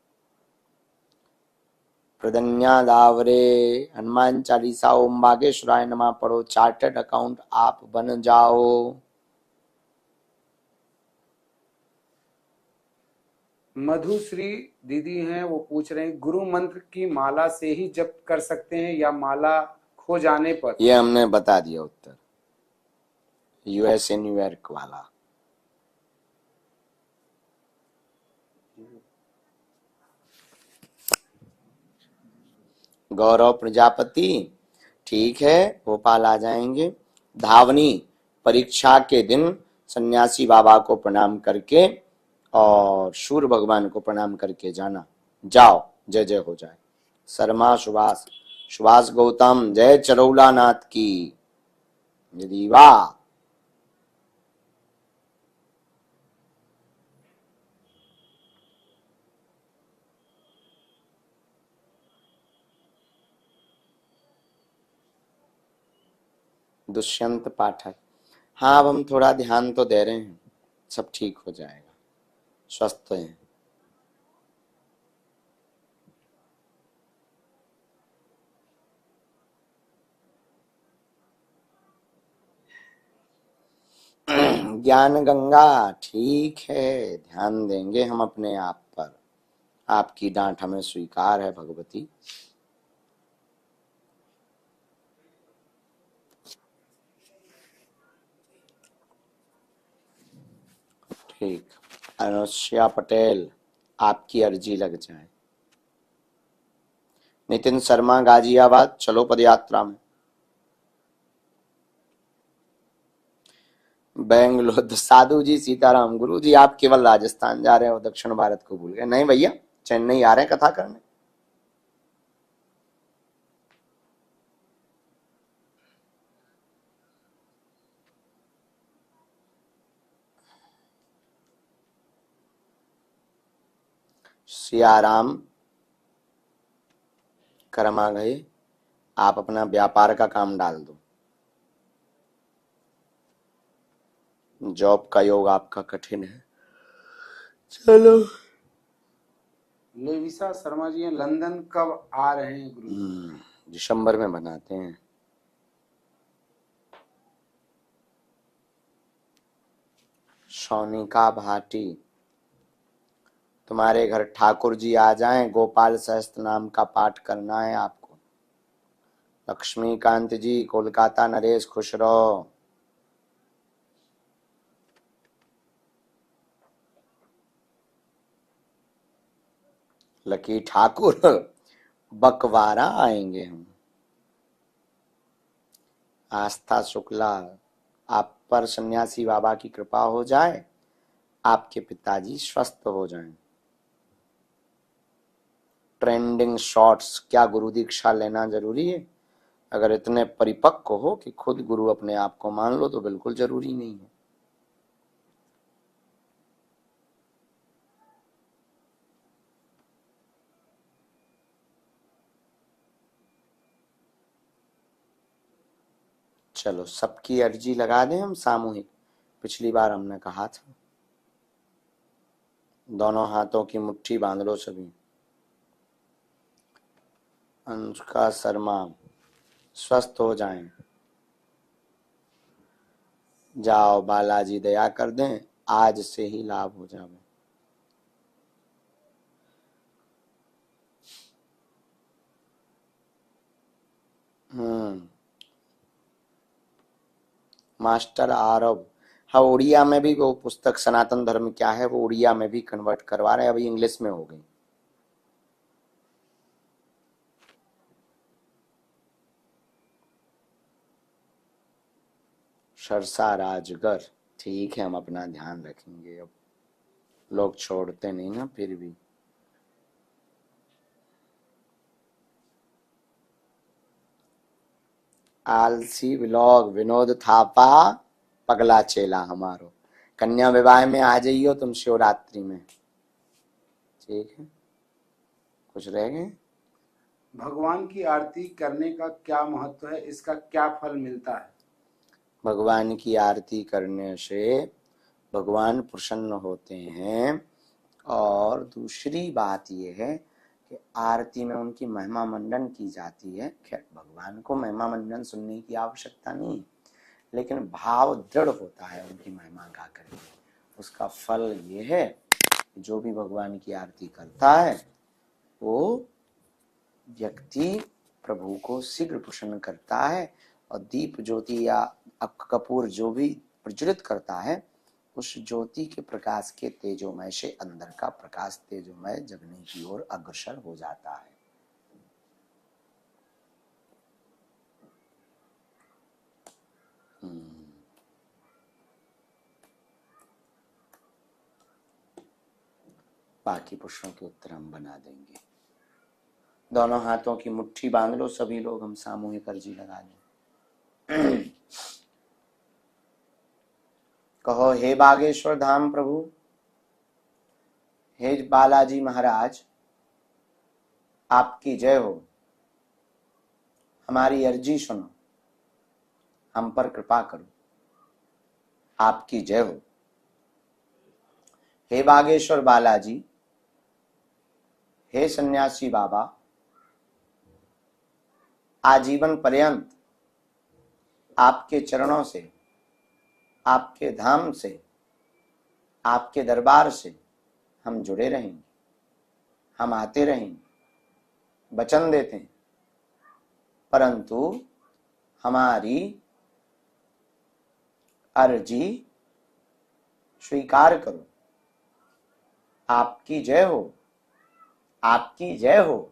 प्रदन्या दावरे, हनुमान चालीसा ओम बागेश्वराय नमः पढ़ो, चार्टर्ड अकाउंट आप बन जाओ। मधुश्री दीदी हैं, वो पूछ रहे हैं गुरु मंत्र की माला से ही जप कर सकते हैं या माला खो जाने पर? ये हमने बता दिया उत्तर, यूएसए न्यूयॉर्क वाला। गौरव प्रजापति, ठीक है, भोपाल आ जाएंगे। धावनी, परीक्षा के दिन सन्यासी बाबा को प्रणाम करके और सूर्य भगवान को प्रणाम करके जाना। जाओ, जय जय हो जाए। शर्मा सुभाष, सुभाष गौतम, जय चरौला नाथ की। यदि वाह। दुष्यंत पाठक, हाँ अब हम थोड़ा ध्यान तो दे रहे हैं, सब ठीक हो जाएगा, स्वस्थ हैं। ज्ञान गंगा, ठीक है, ध्यान देंगे हम अपने आप पर। आपकी डांट हमें स्वीकार है भगवती। ठीक। अनुष्या पटेल, आपकी अर्जी लग जाए। नितिन शर्मा, गाजियाबाद, चलो पदयात्रा में। बेंगलोर, साधु जी सीताराम, गुरु जी आप केवल राजस्थान जा रहे हो, दक्षिण भारत को भूल गए। नहीं भैया, चेन्नई आ रहे हैं कथा करने। सियाराम कर्म आ गए, आप अपना व्यापार का काम डाल दो। जॉब का योग आपका कठिन है। चलो। लेविसा शर्मा जी लंदन कब आ रहे हैं गुरु जी? दिसंबर में बनाते हैं। सोनिका भाटी, तुम्हारे घर ठाकुर जी आ जाएं, गोपाल सहस्त्र नाम का पाठ करना है आपको। लक्ष्मीकांत जी, कोलकाता, नरेश खुश रहो। लकी ठाकुर, बकवारा आएंगे हम। आस्था शुक्ला, आप पर सन्यासी बाबा की कृपा हो जाए, आपके पिताजी स्वस्थ हो जाएं। ट्रेंडिंग शॉट्स, क्या गुरु दीक्षा लेना जरूरी है? अगर इतने परिपक्व हो कि खुद गुरु अपने आप को मान लो तो बिल्कुल जरूरी नहीं है। चलो, सबकी अर्जी लगा दें हम सामूहिक। पिछली बार हमने कहा था, दोनों हाथों की मुट्ठी बांध लो सभी। अनुष्का शर्मा, स्वस्थ हो जाएं। जाओ, बालाजी दया कर दें, आज से ही लाभ हो जाए। मास्टर आरव, हाँ उड़िया में भी वो पुस्तक सनातन धर्म क्या है वो उड़िया में भी कन्वर्ट करवा रहे हैं, अभी इंग्लिश में हो गई। सरसा राजगर, ठीक है, हम अपना ध्यान रखेंगे। अब लोग छोड़ते नहीं ना फिर भी। आलसी व्लॉग, विनोद थापा, पगला चेला हमारो। कन्या विवाह में आ जाइयो तुम शिवरात्रि में, ठीक है। कुछ रह गए? भगवान की आरती करने का क्या महत्व है, इसका क्या फल मिलता है? भगवान की आरती करने से भगवान प्रसन्न होते हैं, और दूसरी बात यह है कि आरती में उनकी महिमा मंडन की जाती है। खैर भगवान को महिमा मंडन सुनने की आवश्यकता नहीं, लेकिन भाव दृढ़ होता है उनकी महिमा गा करके। उसका फल ये है कि जो भी भगवान की आरती करता है वो व्यक्ति प्रभु को शीघ्र प्रसन्न करता है, और दीप ज्योति या कपूर जो भी प्रज्वलित करता है, उस ज्योति के प्रकाश के तेजोमय से अंदर का प्रकाश तेजोमय जगने की ओर अग्रसर हो जाता है। बाकी प्रश्नों के उत्तर हम बना देंगे। दोनों हाथों की मुट्ठी बांध लो सभी लोग, हम सामूहिक अर्जी लगा दें। कहो, हे बागेश्वर धाम प्रभु, हे बालाजी महाराज, आपकी जय हो। हमारी अर्जी सुनो, हम पर कृपा करो, आपकी जय हो। हे बागेश्वर बालाजी, हे सन्यासी बाबा, आजीवन पर्यंत आपके चरणों से, आपके धाम से, आपके दरबार से हम जुड़े रहेंगे, हम आते रहेंगे, वचन देते हैं, परंतु हमारी अर्जी स्वीकार करो। आपकी जय हो, आपकी जय हो,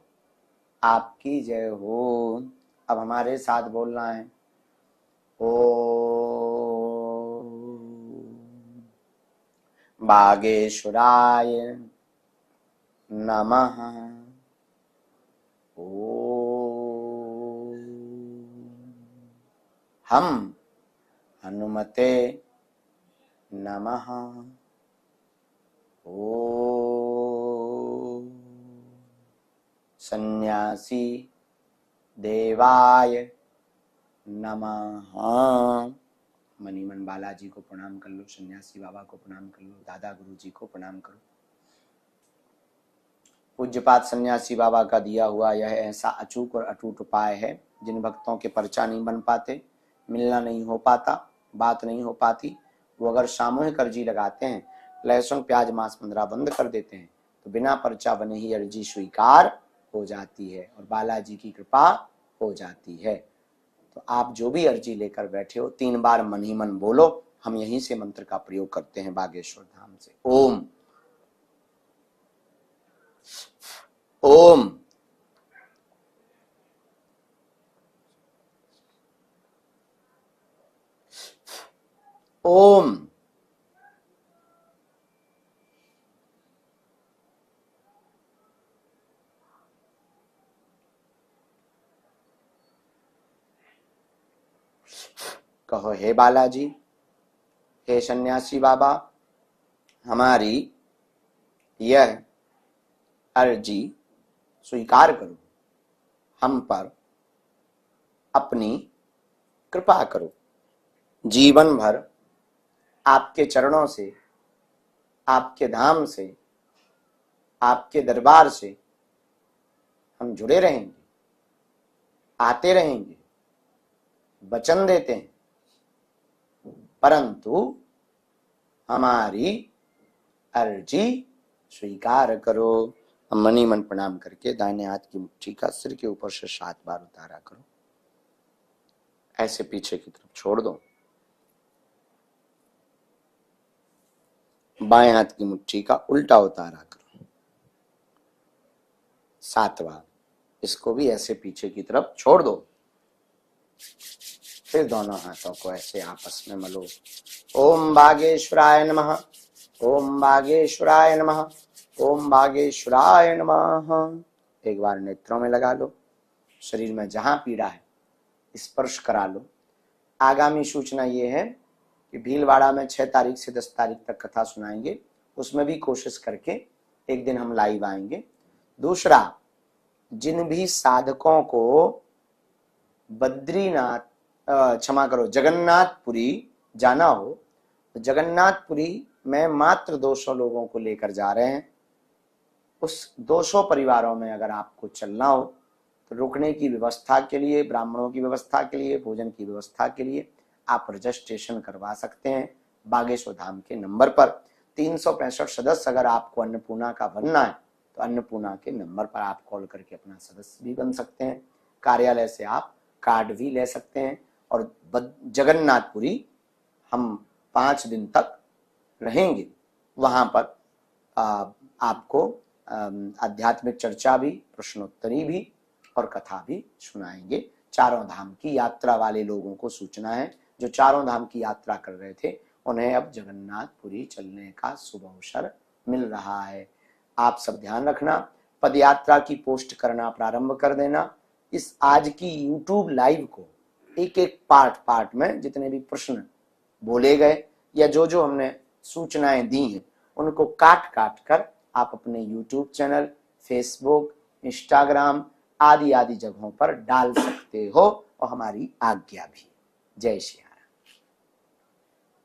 आपकी जय हो। अब हमारे साथ बोलना है, ओ बागेश्वराय नमः। ओ हम हनुमते नमः। ओ सन्यासी देवाय नमः। मनी मन बालाजी को प्रणाम कर लो, सन्यासी बाबा को प्रणाम कर लो, दादा गुरु जी को प्रणाम करो। पूज्यपाद सन्यासी बाबा का दिया हुआ यह ऐसा अचूक और अटूट उपाय है, जिन भक्तों के पर्चा नहीं बन पाते, मिलना नहीं हो पाता, बात नहीं हो पाती, वो अगर सामूहिक अर्जी लगाते हैं, लहसुन प्याज मांस 15 बंद कर देते हैं, तो बिना पर्चा बने ही अर्जी स्वीकार हो जाती है और बालाजी की कृपा हो जाती है। तो आप जो भी अर्जी लेकर बैठे हो, 3 बार मन ही मन बोलो। हम यहीं से मंत्र का प्रयोग करते हैं बागेश्वर धाम से। ओम ओम ओम कहो, हे बालाजी, हे सन्यासी बाबा, हमारी यह अर्जी स्वीकार करो, हम पर अपनी कृपा करो। जीवन भर आपके चरणों से, आपके धाम से, आपके दरबार से हम जुड़े रहेंगे, आते रहेंगे, वचन देते हैं, परंतु हमारी अर्जी स्वीकार करो। हम मनी मन प्रणाम करके दाहिने हाथ की मुट्ठी का सिर के ऊपर से 7 बार उतारा करो, ऐसे पीछे की तरफ छोड़ दो। बाएं हाथ की मुट्ठी का उल्टा उतारा करो 7 बार, इसको भी ऐसे पीछे की तरफ छोड़ दो। फिर दोनों हाथों को ऐसे आपस में मलो। ओम बागेश्वराय नमः, ओम बागेश्वराय नमः, ओम बागेश्वराय नमः। एक बार नेत्रों में लगा लो, शरीर में जहां पीड़ा है स्पर्श करा लो। आगामी सूचना ये है कि भीलवाड़ा में 6 तारीख से 10 तारीख तक कथा सुनाएंगे, उसमें भी कोशिश करके एक दिन हम लाइव आएंगे। दूसरा, जिन भी साधकों को बद्रीनाथ क्षमा करो जगन्नाथपुरी जाना हो, तो जगन्नाथपुरी में मात्र 200 लोगों को लेकर जा रहे हैं। उस 200 परिवारों में अगर आपको चलना हो तो रुकने की व्यवस्था के लिए, ब्राह्मणों की व्यवस्था के लिए, भोजन की व्यवस्था के लिए आप रजिस्ट्रेशन करवा सकते हैं बागेश्वर धाम के नंबर पर। 365 सदस्य अगर आपको अन्नपूर्णा का बनना है तो अन्नपूर्णा के नंबर पर आप कॉल करके अपना सदस्य भी बन सकते हैं। कार्यालय से आप कार्ड भी ले सकते हैं। और जगन्नाथपुरी हम 5 दिन तक रहेंगे, वहां पर आपको आध्यात्मिक चर्चा भी, प्रश्नोत्तरी भी और कथा भी सुनाएंगे। चारों धाम की यात्रा वाले लोगों को सूचना है, जो चारों धाम की यात्रा कर रहे थे उन्हें अब जगन्नाथपुरी चलने का शुभ अवसर मिल रहा है। आप सब ध्यान रखना, पदयात्रा की पोस्ट करना प्रारंभ कर देना। इस आज की यूट्यूब लाइव को एक एक पार्ट में जितने भी प्रश्न बोले गए या जो जो हमने सूचनाएं दी हैं उनको काट काट कर आप अपने यूट्यूब चैनल, फेसबुक, इंस्टाग्राम आदि आदि जगहों पर डाल सकते हो और हमारी आज्ञा भी। जय श्री राम।